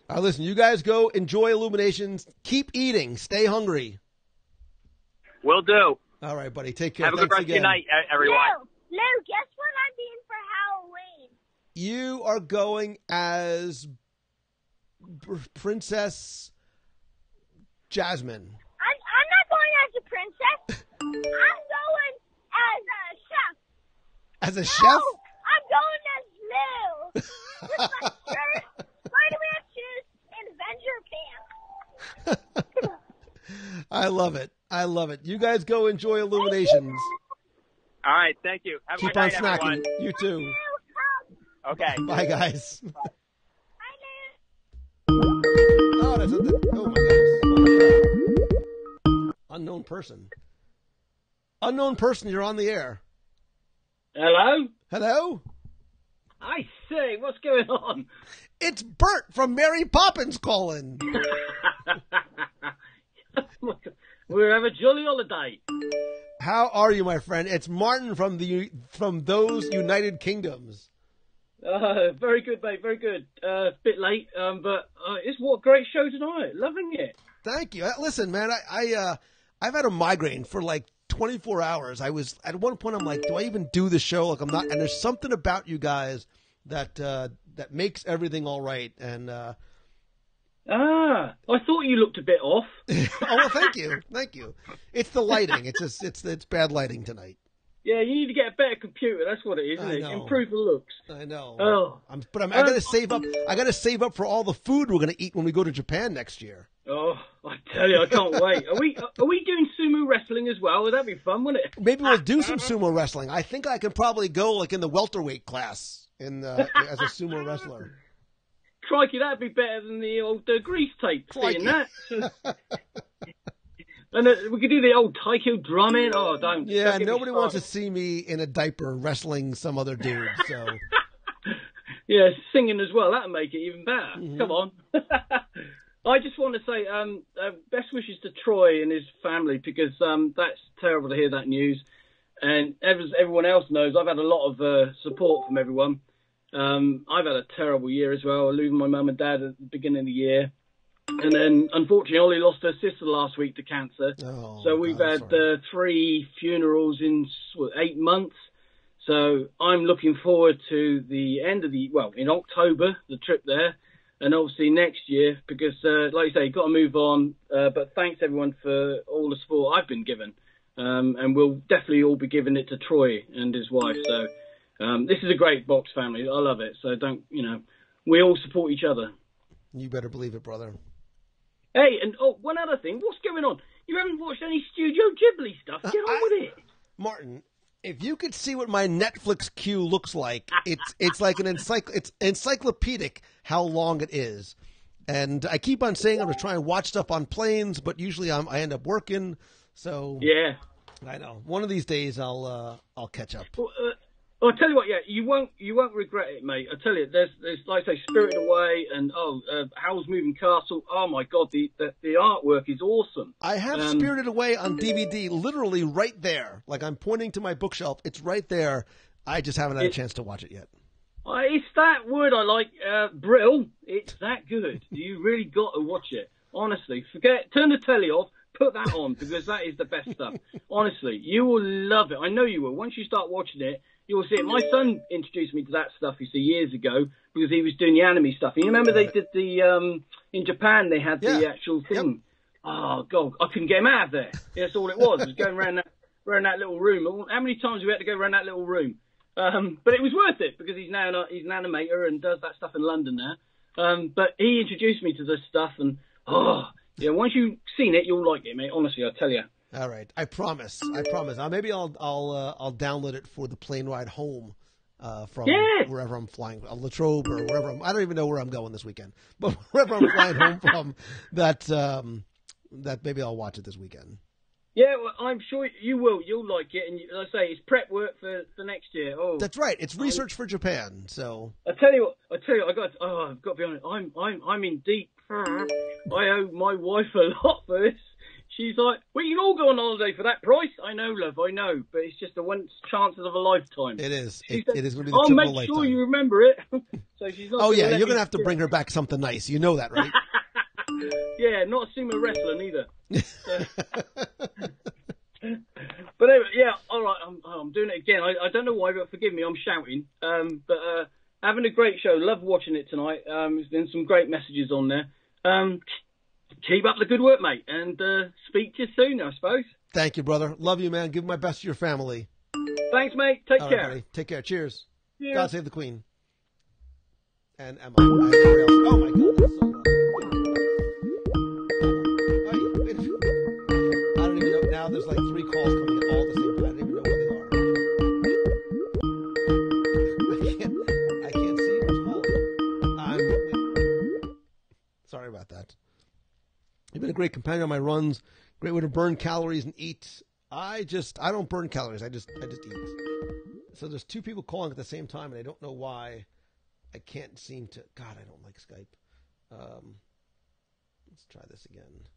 All right, listen, you guys go enjoy Illuminations. Keep eating. Stay hungry. Will do. All right, buddy. Take care. Have a good rest of your night, everyone. Lou, guess what I'm being for Halloween? You are going as Princess Jasmine. I'm not going as a princess. I'm going as a chef. As a chef? I'm going as Lou. With my shirt, Spider-Man shoes, and Avenger pants. I love it. You guys go enjoy Illuminations. All right, thank you. Have a Keep good on night, snacking. everyone. You too. Okay. Bye, guys. Bye, Oh, that's oh my goodness. Unknown person, you're on the air. Hello? Hello? I say, what's going on? It's Bert from Mary Poppins calling. We're having a jolly holiday. How are you, my friend? It's Martin from those United Kingdoms. Very good, mate. Very good. Bit late, but it's what a great show tonight. Loving it. Thank you. Listen, man, I've had a migraine for like 24 hours. I was at one point. I'm like, do I even do the show? Like, I'm not. And there's something about you guys that makes everything all right. And I thought you looked a bit off. Oh, well, thank you. It's the lighting. It's bad lighting tonight. Yeah, you need to get a better computer. That's what it is, isn't it? Improve the looks. I know. Oh, I got to save up. I got to save up for all the food we're going to eat when we go to Japan next year. Oh, I tell you, I can't wait. Are we doing sumo wrestling as well? Would that be fun, wouldn't it? Maybe we'll do some sumo wrestling. I think I can probably go like in the welterweight class as a sumo wrestler. Crikey, that'd be better than the old grease tape. Seeing that. And we could do the old taiko drumming. Oh, don't. Yeah, don't nobody wants to see me in a diaper wrestling some other dude. So. Yeah, singing as well. That'd make it even better. Mm-hmm. Come on. I just want to say best wishes to Troy and his family because that's terrible to hear that news. And as everyone else knows, I've had a lot of support from everyone. I've had a terrible year as well, losing my mum and dad at the beginning of the year. And then, unfortunately, Ollie lost her sister last week to cancer. Oh, so we've had 3 funerals in 8 months. So I'm looking forward to the end of in October, the trip there. And obviously next year, because, like you say, you've got to move on. But thanks, everyone, for all the support I've been given. And we'll definitely all be giving it to Troy and his wife. So this is a great box family. I love it. So we all support each other. You better believe it, brother. Hey, and one other thing. What's going on? You haven't watched any Studio Ghibli stuff. Get on with it. Martin, if you could see what my Netflix queue looks like, it's like it's encyclopedic how long it is. And I keep on saying I'm going to try and watch stuff on planes, but usually I end up working. So yeah, I know. One of these days I'll catch up. Well, I'll tell you what, yeah, you won't regret it, mate. I tell you, there's like I say, Spirited Away and Howl's Moving Castle. Oh my God, the artwork is awesome. I have Spirited Away on DVD, literally right there. Like I'm pointing to my bookshelf, it's right there. I just haven't had a chance to watch it yet. It's that word I like, brittle. It's that good. You really got to watch it. Honestly, turn the telly off. Put that on because that is the best stuff. Honestly, you will love it. I know you will. Once you start watching it, you will see it. My son introduced me to that stuff, you see, years ago because he was doing the anime stuff. And you remember they did the in Japan they had the actual thing. Yep. Oh God, I couldn't get him out of there. That's all it was. It was going around that little room. How many times have we had to go around that little room? But it was worth it because he's an animator and does that stuff in London now. But he introduced me to this stuff and yeah, once you've seen it, you'll like it, mate. Honestly, I tell you. All right, I promise. Maybe I'll download it for the plane ride home from wherever I'm flying, Latrobe or wherever. I don't even know where I'm going this weekend, but wherever I'm flying home from, that maybe I'll watch it this weekend. Yeah, well, I'm sure you will. You'll like it, and as I say, it's prep work for next year. Oh, that's right. It's research for Japan. So I tell you what. I've got to be honest. I'm in deep. I owe my wife a lot for this. She's like, well, you can all go on holiday for that price. I know, love, I know, but it's just the one chances of a lifetime. It is. It is going to be the triple lifetime. I'll make sure you remember it. So she's not. Oh yeah, you're going to have to bring her back something nice. You know that, right? Yeah, not a sumo wrestler neither. But anyway, yeah, all right, I'm doing it again. I don't know why, but forgive me, I'm shouting. But having a great show. Love watching it tonight. There's been some great messages on there. Keep up the good work, mate, and speak to you soon, I suppose. Thank you, brother. Love you, man. Give my best to your family. Thanks, mate. Take care. Right, buddy. Take care. Cheers. Cheers. God save the Queen. And Emma. Oh, my God. That's so loud. I don't even know. Now there's like 3 calls coming in all at the same time. I don't even know where they are. I can't see who's calling. Sorry about that. You've been a great companion on my runs. Great way to burn calories and eat. I don't burn calories. I just eat. So there's 2 people calling at the same time, and I don't know why. I can't seem to. God, I don't like Skype. Let's try this again.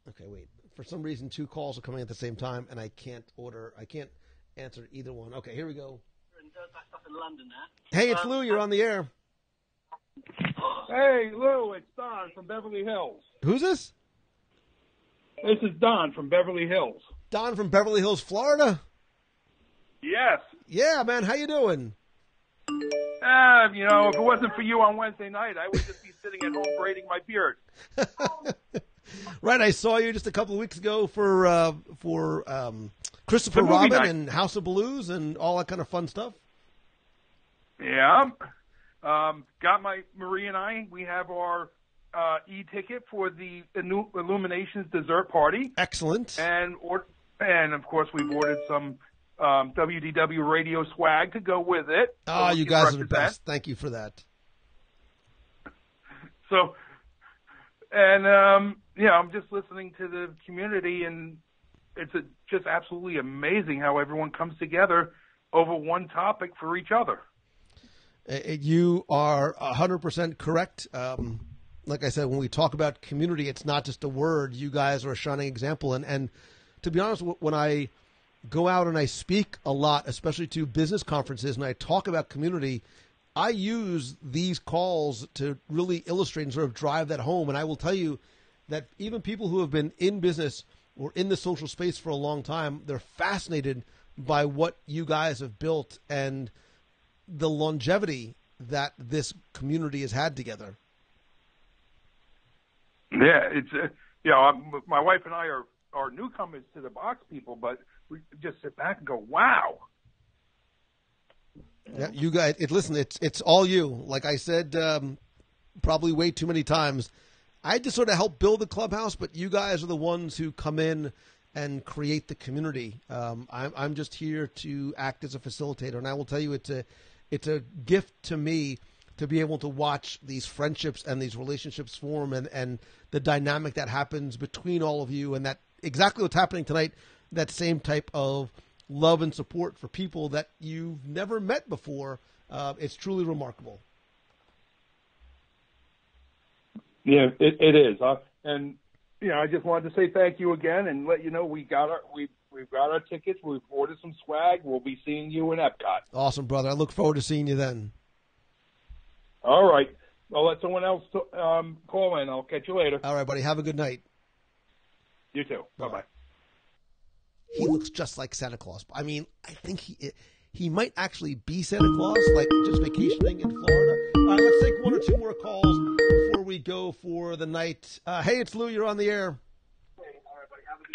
Okay, wait. For some reason, 2 calls are coming at the same time, and I can't answer either one. Okay, here we go. Hey, it's Lou. You're on the air. Hey, Lou, it's Don from Beverly Hills. Who's this? This is Don from Beverly Hills. Don from Beverly Hills, Florida? Yes. Yeah, man. How you doing? If it wasn't for you on Wednesday night, I would just be sitting at home braiding my beard. Right. I saw you just a couple of weeks ago for Christopher Robin night. And House of Blues and all that kind of fun stuff. Yeah. Got Marie and I, we have our e-ticket for the Illuminations dessert party. Excellent. And of course, we've ordered some WDW Radio swag to go with it. Oh, you guys are the best. Thank you for that. So, I'm just listening to the community, and it's just absolutely amazing how everyone comes together over one topic for each other. You are 100% correct. Like I said, when we talk about community, it's not just a word. You guys are a shining example. And to be honest, when I go out and I speak a lot, especially to business conferences, and I talk about community, I use these calls to really illustrate and sort of drive that home. And I will tell you that even people who have been in business or in the social space for a long time, they're fascinated by what you guys have built and the longevity that this community has had together. Yeah, it's my wife and I are newcomers to the box people, but we just sit back and go, wow. Yeah, you guys, it's all you. Like I said, probably way too many times. I just sort of help build the clubhouse, but you guys are the ones who come in and create the community. I'm just here to act as a facilitator, and I will tell you, it's a gift to me to be able to watch these friendships and these relationships form and the dynamic that happens between all of you, and that exactly what's happening tonight, that same type of love and support for people that you've never met before. It's truly remarkable. Yeah, it is. And I just wanted to say thank you again and let you know we've got our tickets. We've ordered some swag. We'll be seeing you in Epcot. Awesome, brother. I look forward to seeing you then. All right. I'll let someone else call in. I'll catch you later. All right, buddy. Have a good night. You too. Bye-bye. He looks just like Santa Claus. I mean, I think he might actually be Santa Claus, like just vacationing in Florida. All right, let's take one or two more calls before we go for the night. Hey, it's Lou. You're on the air.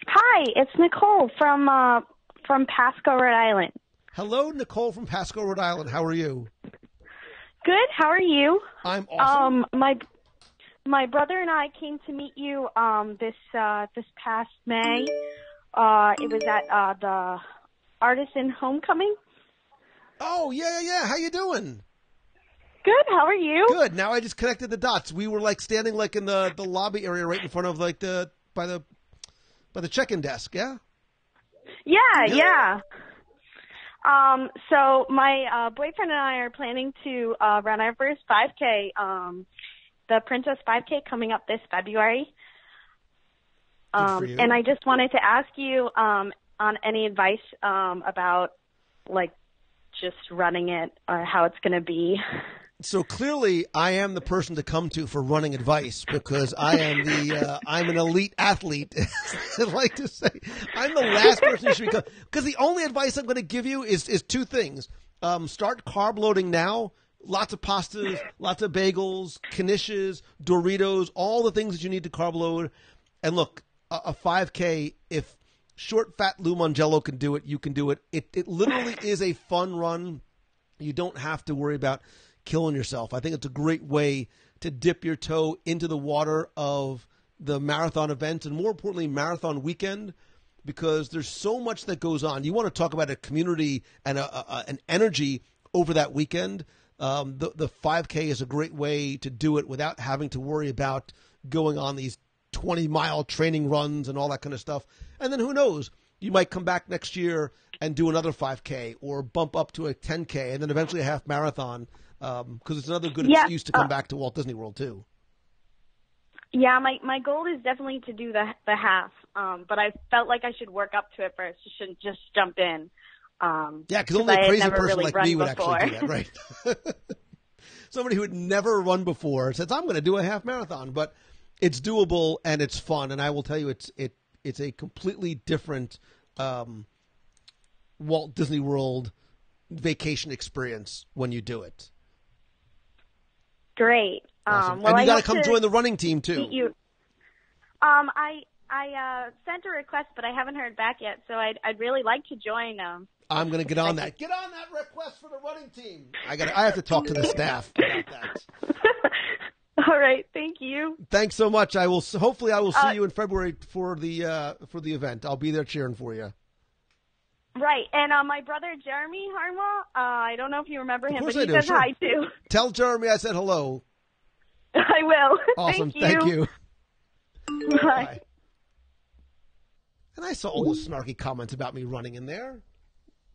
Hi, it's Nicole from Pasco, Rhode Island. Hello, Nicole from Pasco, Rhode Island. How are you? Good. How are you? I'm awesome. My brother and I came to meet you this past May. It was at the Artisan Homecoming. Oh, yeah. How you doing? Good. How are you? Good. Now I just connected the dots. We were like standing like in the lobby area right in front of like by the check-in desk, yeah? Yeah. So my boyfriend and I are planning to run our first 5K, the Princess 5K coming up this February. And I just wanted to ask you on any advice about like just running it or how it's going to be. So clearly, I am the person to come to for running advice because I am I'm an elite athlete. I like to say I'm the last person you should be. Because the only advice I'm going to give you is two things: start carb loading now. Lots of pastas, lots of bagels, knishes, Doritos, all the things that you need to carb load. And look, a 5K, if short, fat Lou Mongello can do it, you can do it. It literally is a fun run. You don't have to worry about killing yourself. I think it's a great way to dip your toe into the water of the marathon event and, more importantly, marathon weekend, because there's so much that goes on. You want to talk about a community and an energy over that weekend. The 5K is a great way to do it without having to worry about going on these 20-mile training runs and all that kind of stuff. And then who knows? You might come back next year and do another 5K or bump up to a 10K and then eventually a half marathon. Because it's another good excuse to come back to Walt Disney World, too. Yeah, my goal is definitely to do the half, but I felt like I should work up to it first. You shouldn't just jump in. Yeah, because only a crazy person really like me would before. actually do that, right? Somebody who had never run before says, I'm going to do a half marathon. But it's doable and it's fun, and I will tell you it's a completely different Walt Disney World vacation experience when you do it. Great. Awesome. Well, and you got to to come join the running team, too. You. I sent a request, but I haven't heard back yet, so I'd really like to join. I'm going to get on that. Get on that request for the running team. I have to talk to the staff about that. All right. Thank you. Thanks so much. Hopefully I will see you in February for the event. I'll be there cheering for you. Right, and my brother Jeremy Harma, I don't know if you remember him, but he do, says sure. hi too. Tell Jeremy I said hello. I will. Awesome, thank you. Bye. And I saw all those snarky comments about me running in there.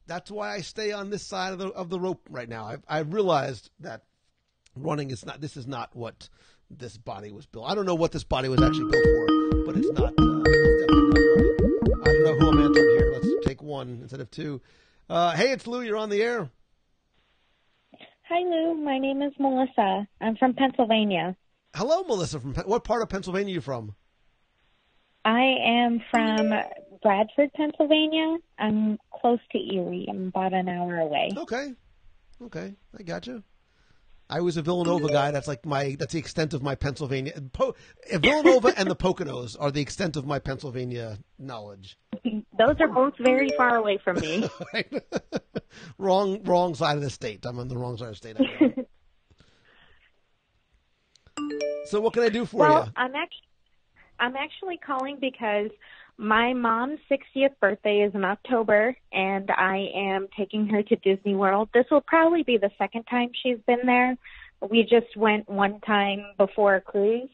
That's why I stay on this side of the rope right now. I've realized that running is not. This is not what this body was built. I don't know what this body was actually built for, but it's not. It's definitely not running. I don't know who I'm answering here. Let's take one instead of two. Hey, it's Lou. You're on the air. Hi, Lou. My name is Melissa. I'm from Pennsylvania. Hello, Melissa. From what part of Pennsylvania are you from? I am from Bradford, Pennsylvania. I'm close to Erie. I'm about an hour away. Okay. I got you. I was a Villanova guy. That's the extent of my Pennsylvania. Villanova and the Poconos are the extent of my Pennsylvania knowledge. Those are both very far away from me. Right. Wrong side of the state. I'm on the wrong side of the state. So what can I do for you? I'm actually calling because my mom's 60th birthday is in October, and I am taking her to Disney World. This will probably be the second time she's been there. We just went one time before a cruise.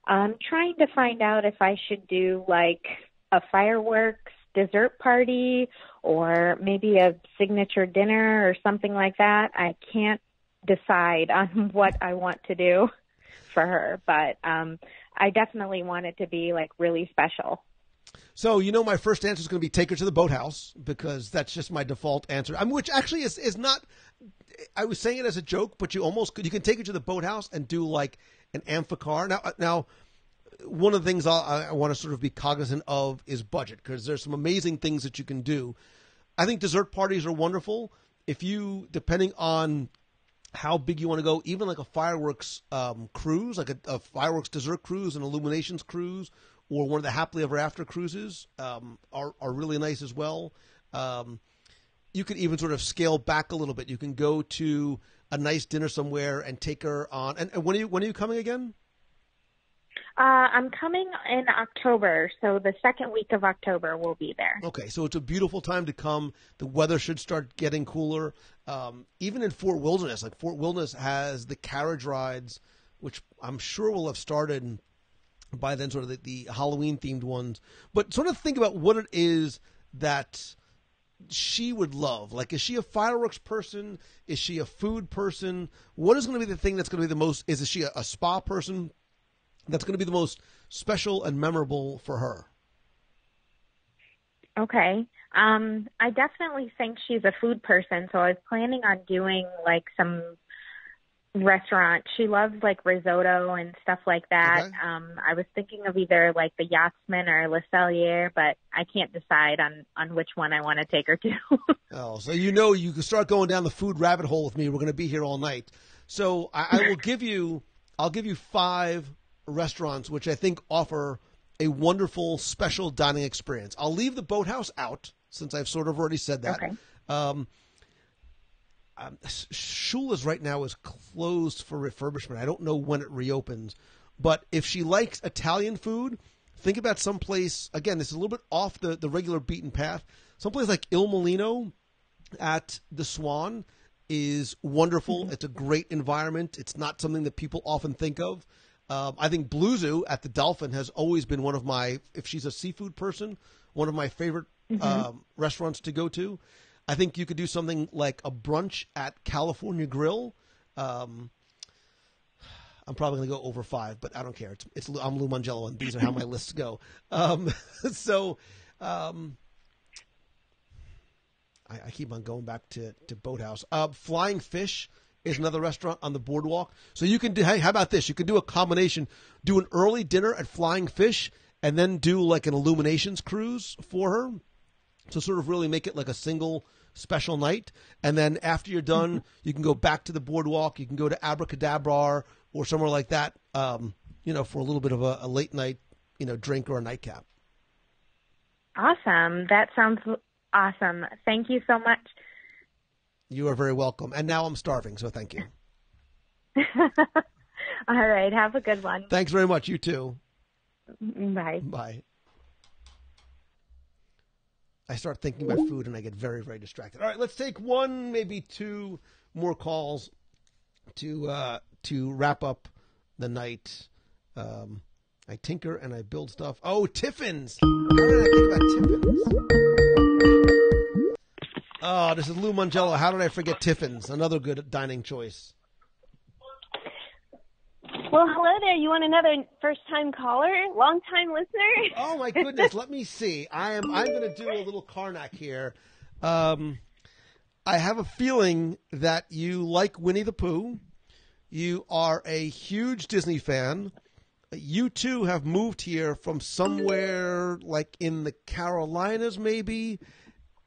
I'm trying to find out if I should do like a fireworks dessert party or maybe a signature dinner or something like that. I can't decide on what I want to do for her, but I definitely want it to be like really special. So, my first answer is going to be take her to the boathouse, because that's just my default answer. Which actually is not, I was saying it as a joke, but you can take her to the boathouse and do like an amphicar. Now, one of the things I want to sort of be cognizant of is budget, because there's some amazing things that you can do. I think dessert parties are wonderful. If you, depending on how big you want to go, even like a fireworks cruise, like a fireworks dessert cruise, an illuminations cruise, or one of the happily ever after cruises are really nice as well. You could even sort of scale back a little bit. You can go to a nice dinner somewhere and take her on. And when are you coming again? I'm coming in October, so the second week of October we'll be there. Okay, so it's a beautiful time to come. The weather should start getting cooler. Even in Fort Wilderness, like Fort Wilderness has the carriage rides, which I'm sure will have started by then, sort of the Halloween-themed ones. But sort of think about what it is that she would love. Like, is she a fireworks person? Is she a food person? What is going to be the thing that's going to be the most – is she a spa person that's going to be the most special and memorable for her? Okay. I definitely think she's a food person, so I was planning on doing like some restaurant. She loves like risotto and stuff like that. Okay. I was thinking of either like the Yachtsman or Le Cellier, but I can't decide on which one I want to take her to. Oh, so you can start going down the food rabbit hole with me. We're going to be here all night. So I'll give you 5 restaurants which I think offer a wonderful special dining experience. I'll leave the boathouse out since I've sort of already said that. Okay. Shula's right now is closed for refurbishment. I don't know when it reopens, but if she likes Italian food, think about someplace, again, this is a little bit off the regular beaten path. Someplace like Il Molino at the Swan is wonderful. Mm-hmm. It's a great environment. It's not something that people often think of. I think Blue Zoo at the Dolphin has always been one of my, if she's a seafood person, one of my favorite restaurants to go to. I think you could do something like a brunch at California Grill. I'm probably going to go over 5, but I don't care. I'm Lou Mongello, and these are how my lists go. I keep on going back to Boathouse. Flying Fish is another restaurant on the boardwalk. So you can do, hey, how about this? You can do a combination, do an early dinner at Flying Fish, and then do like an illuminations cruise for her. So sort of really make it like a single special night. And then after you're done, you can go back to the boardwalk. You can go to Abracadabra or somewhere like that, for a little bit of a late night, drink or a nightcap. Awesome. That sounds awesome. Thank you so much. You are very welcome. And now I'm starving, so thank you. All right. Have a good one. Thanks very much. You too. Bye. Bye. I start thinking about food and I get very, very distracted. All right, let's take 1, maybe 2 more calls to wrap up the night. I tinker and I build stuff. Oh, Tiffin's. How did I think about Tiffin's? Oh, this is Lou Mongello. How did I forget Tiffin's? Another good dining choice. Well, hello there. You want another first-time caller, long-time listener? Oh my goodness! Let me see. I'm going to do a little Karnak here. I have a feeling that you like Winnie the Pooh. You are a huge Disney fan. You too have moved here from somewhere like in the Carolinas, maybe.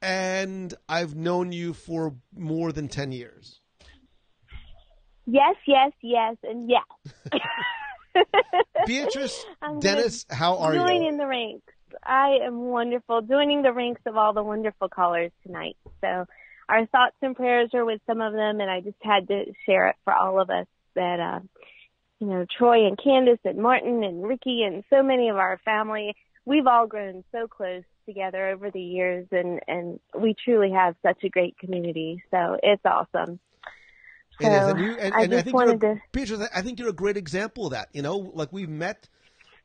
And I've known you for more than 10 years. Yes, and yes. Beatrice, Dennis, how are you? Joining the ranks. I am wonderful. Joining the ranks of all the wonderful callers tonight. So our thoughts and prayers are with some of them, and I just had to share it for all of us that, Troy and Candace and Martin and Ricky and so many of our family, we've all grown so close together over the years, and we truly have such a great community. So it's awesome. It is, and Beatrice, I think you're a great example of that. Like we met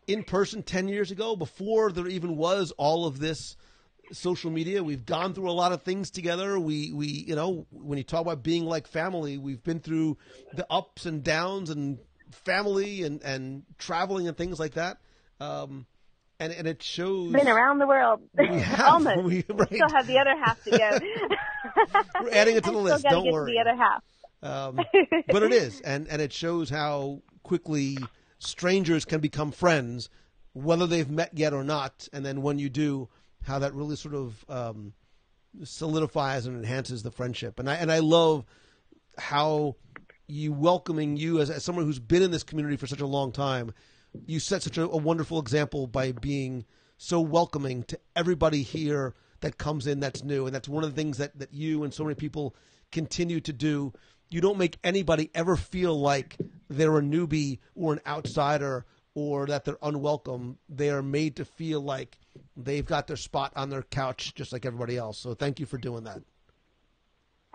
in person 10 years ago before there even was all of this social media. We've gone through a lot of things together. We when you talk about being like family, we've been through the ups and downs and family and traveling and things like that. And it shows. Been around the world. We have. Almost. We Still have the other half to go. We're adding it to the list. Don't worry. The other half. But it is, and it shows how quickly strangers can become friends, whether they've met yet or not. And then when you do, how that really sort of solidifies and enhances the friendship. And I love how welcoming you as someone who's been in this community for such a long time. You set such a wonderful example by being so welcoming to everybody here that comes in that's new. And that's one of the things that you and so many people continue to do. You don't make anybody ever feel like they're a newbie or an outsider or that they're unwelcome. They are made to feel like they've got their spot on their couch just like everybody else. So thank you for doing that.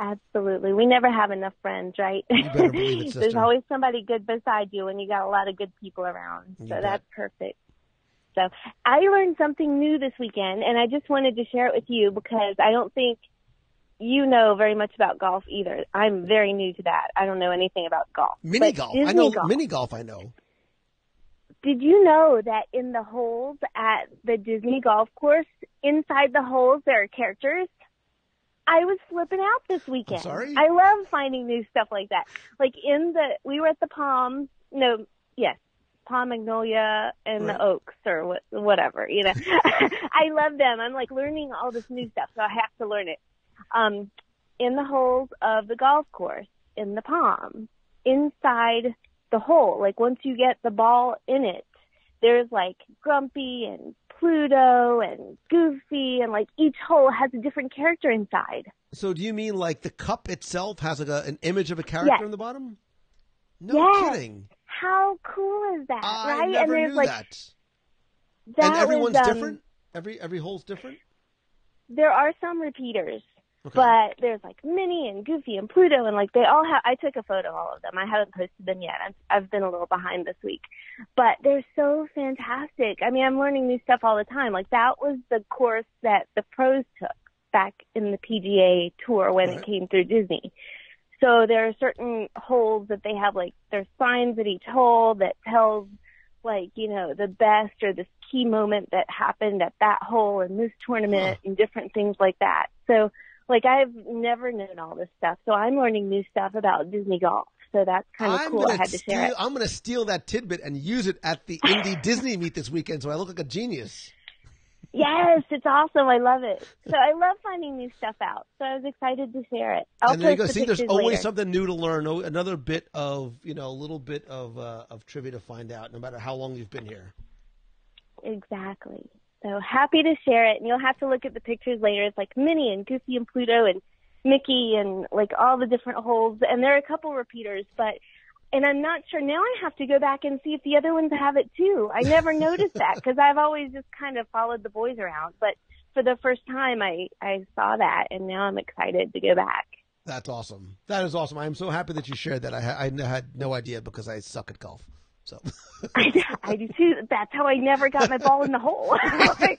Absolutely. We never have enough friends, right? You better believe it, sister. There's always somebody good beside you when you got a lot of good people around. So that's perfect. So I learned something new this weekend, and I just wanted to share it with you because I don't think you know very much about golf either. I'm very new to that. I don't know anything about golf. Mini golf. I know mini golf. I know. Did you know that in the holes at the Disney golf course, inside the holes, there are characters? I was flipping out this weekend. I'm sorry? I love finding new stuff like that. Like we were at the Palm Magnolia and the Oaks or whatever, you know. I love them. I'm like learning all this new stuff, so I have to learn it. In the holes of the golf course, in the Palm, inside the hole, like once you get the ball in it, there's like Grumpy and Pluto and Goofy, and like each hole has a different character inside. So do you mean like the cup itself has like an image of a character in the bottom? No kidding. How cool is that, right? I never and knew that. And everyone's different? Every hole's different? There are some repeaters. Okay. But there's like Minnie and Goofy and Pluto, and like they all have. I took a photo of all of them. I haven't posted them yet. I've been a little behind this week, but they're so fantastic. I mean, I'm learning new stuff all the time. Like that was the course that the pros took back in the PGA Tour when it came through Disney. So there are certain holes that they have, like there's signs at each hole that tells, like, you know, the best or this key moment that happened at that hole in this tournament and different things like that. So. Like, I've never known all this stuff, so I'm learning new stuff about Disney golf. So that's kind of cool. I had to share it. I'm going to steal that tidbit and use it at the Indy Disney meet this weekend, so I look like a genius. Yes, it's awesome. I love it. So I love finding new stuff out. So I was excited to share it. And there you go. See, there's always something new to learn. Another bit of, a little bit of trivia to find out, no matter how long you've been here. Exactly. So happy to share it, and you'll have to look at the pictures later. It's like Minnie and Goofy and Pluto and Mickey and like all the different holes. And there are a couple repeaters, and I'm not sure. Now I have to go back and see if the other ones have it too. I never noticed that because I've always just kind of followed the boys around. But for the first time, I saw that, and now I'm excited to go back. That's awesome. That is awesome. I'm so happy that you shared that. I had no idea because I suck at golf. So I do too. That's how I never got my ball in the hole. I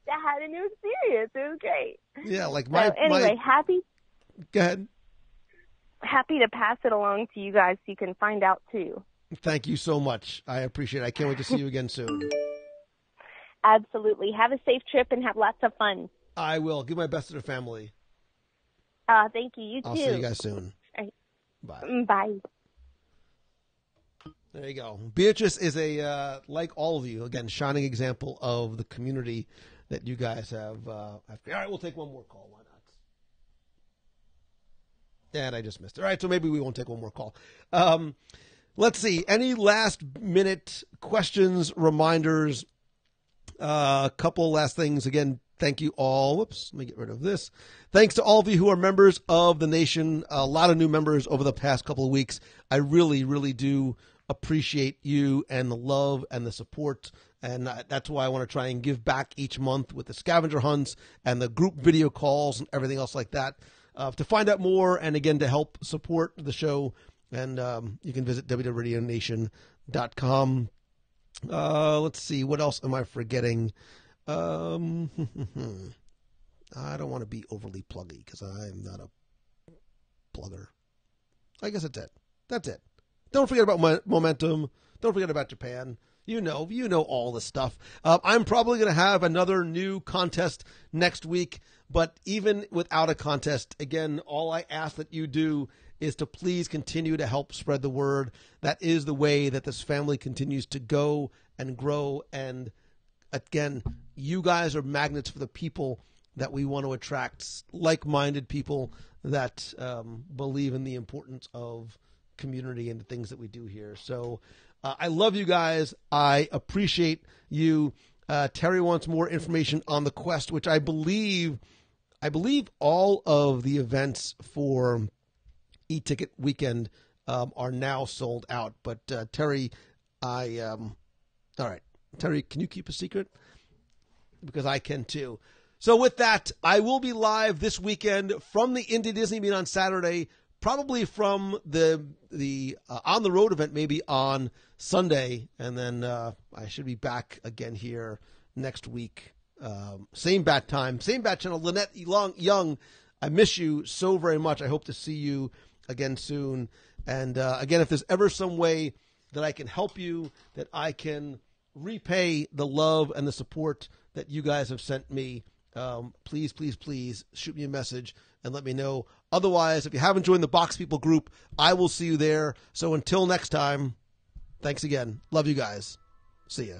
had a new experience. It was great. Yeah, like happy. Go ahead. Happy to pass it along to you guys so you can find out too. Thank you so much. I appreciate it. I can't wait to see you again soon. Absolutely. Have a safe trip and have lots of fun. I will. Give my best to the family. Thank you. You too. I'll see you guys soon. All right. Bye. Bye. There you go. Beatrice is like all of you, again, shining example of the community that you guys have. All right, we'll take one more call. Why not? And I just missed it. All right, so maybe we won't take one more call. Let's see. Any last minute questions, reminders? A couple last things. Again, thank you all. Whoops, let me get rid of this. Thanks to all of you who are members of the nation. A lot of new members over the past couple of weeks. I really, really do appreciate you and the love and the support, and that's why I want to try and give back each month with the scavenger hunts and the group video calls and everything else like that. To find out more and again to help support the show, and you can visit WDWRadioNation.com. Let's see, what else am I forgetting? I don't want to be overly pluggy because I'm not a plugger. I guess that's it. That's it. Don't forget about Momentum. Don't forget about Japan. You know all the stuff. I'm probably going to have another new contest next week, but even without a contest, again, all I ask that you do is to please continue to help spread the word. That is the way that this family continues to go and grow. And again, you guys are magnets for the people that we want to attract, like-minded people that believe in the importance of community and the things that we do here. So I love you guys. I appreciate you. Terry wants more information on the Quest, which I believe all of the events for e-ticket weekend are now sold out. But Terry, all right. Terry, can you keep a secret? Because I can too. So with that, I will be live this weekend from the Indie Disney Meet on Saturday, probably from the on the road event maybe on Sunday, and then I should be back again here next week. Same bat time, same bat channel. Lynette Young, I miss you so very much. I hope to see you again soon. And again, if there's ever some way that I can help you, that I can repay the love and the support that you guys have sent me, please, please, please shoot me a message and let me know. Otherwise, if you haven't joined the Box People group, I will see you there. So until next time, thanks again. Love you guys. See ya.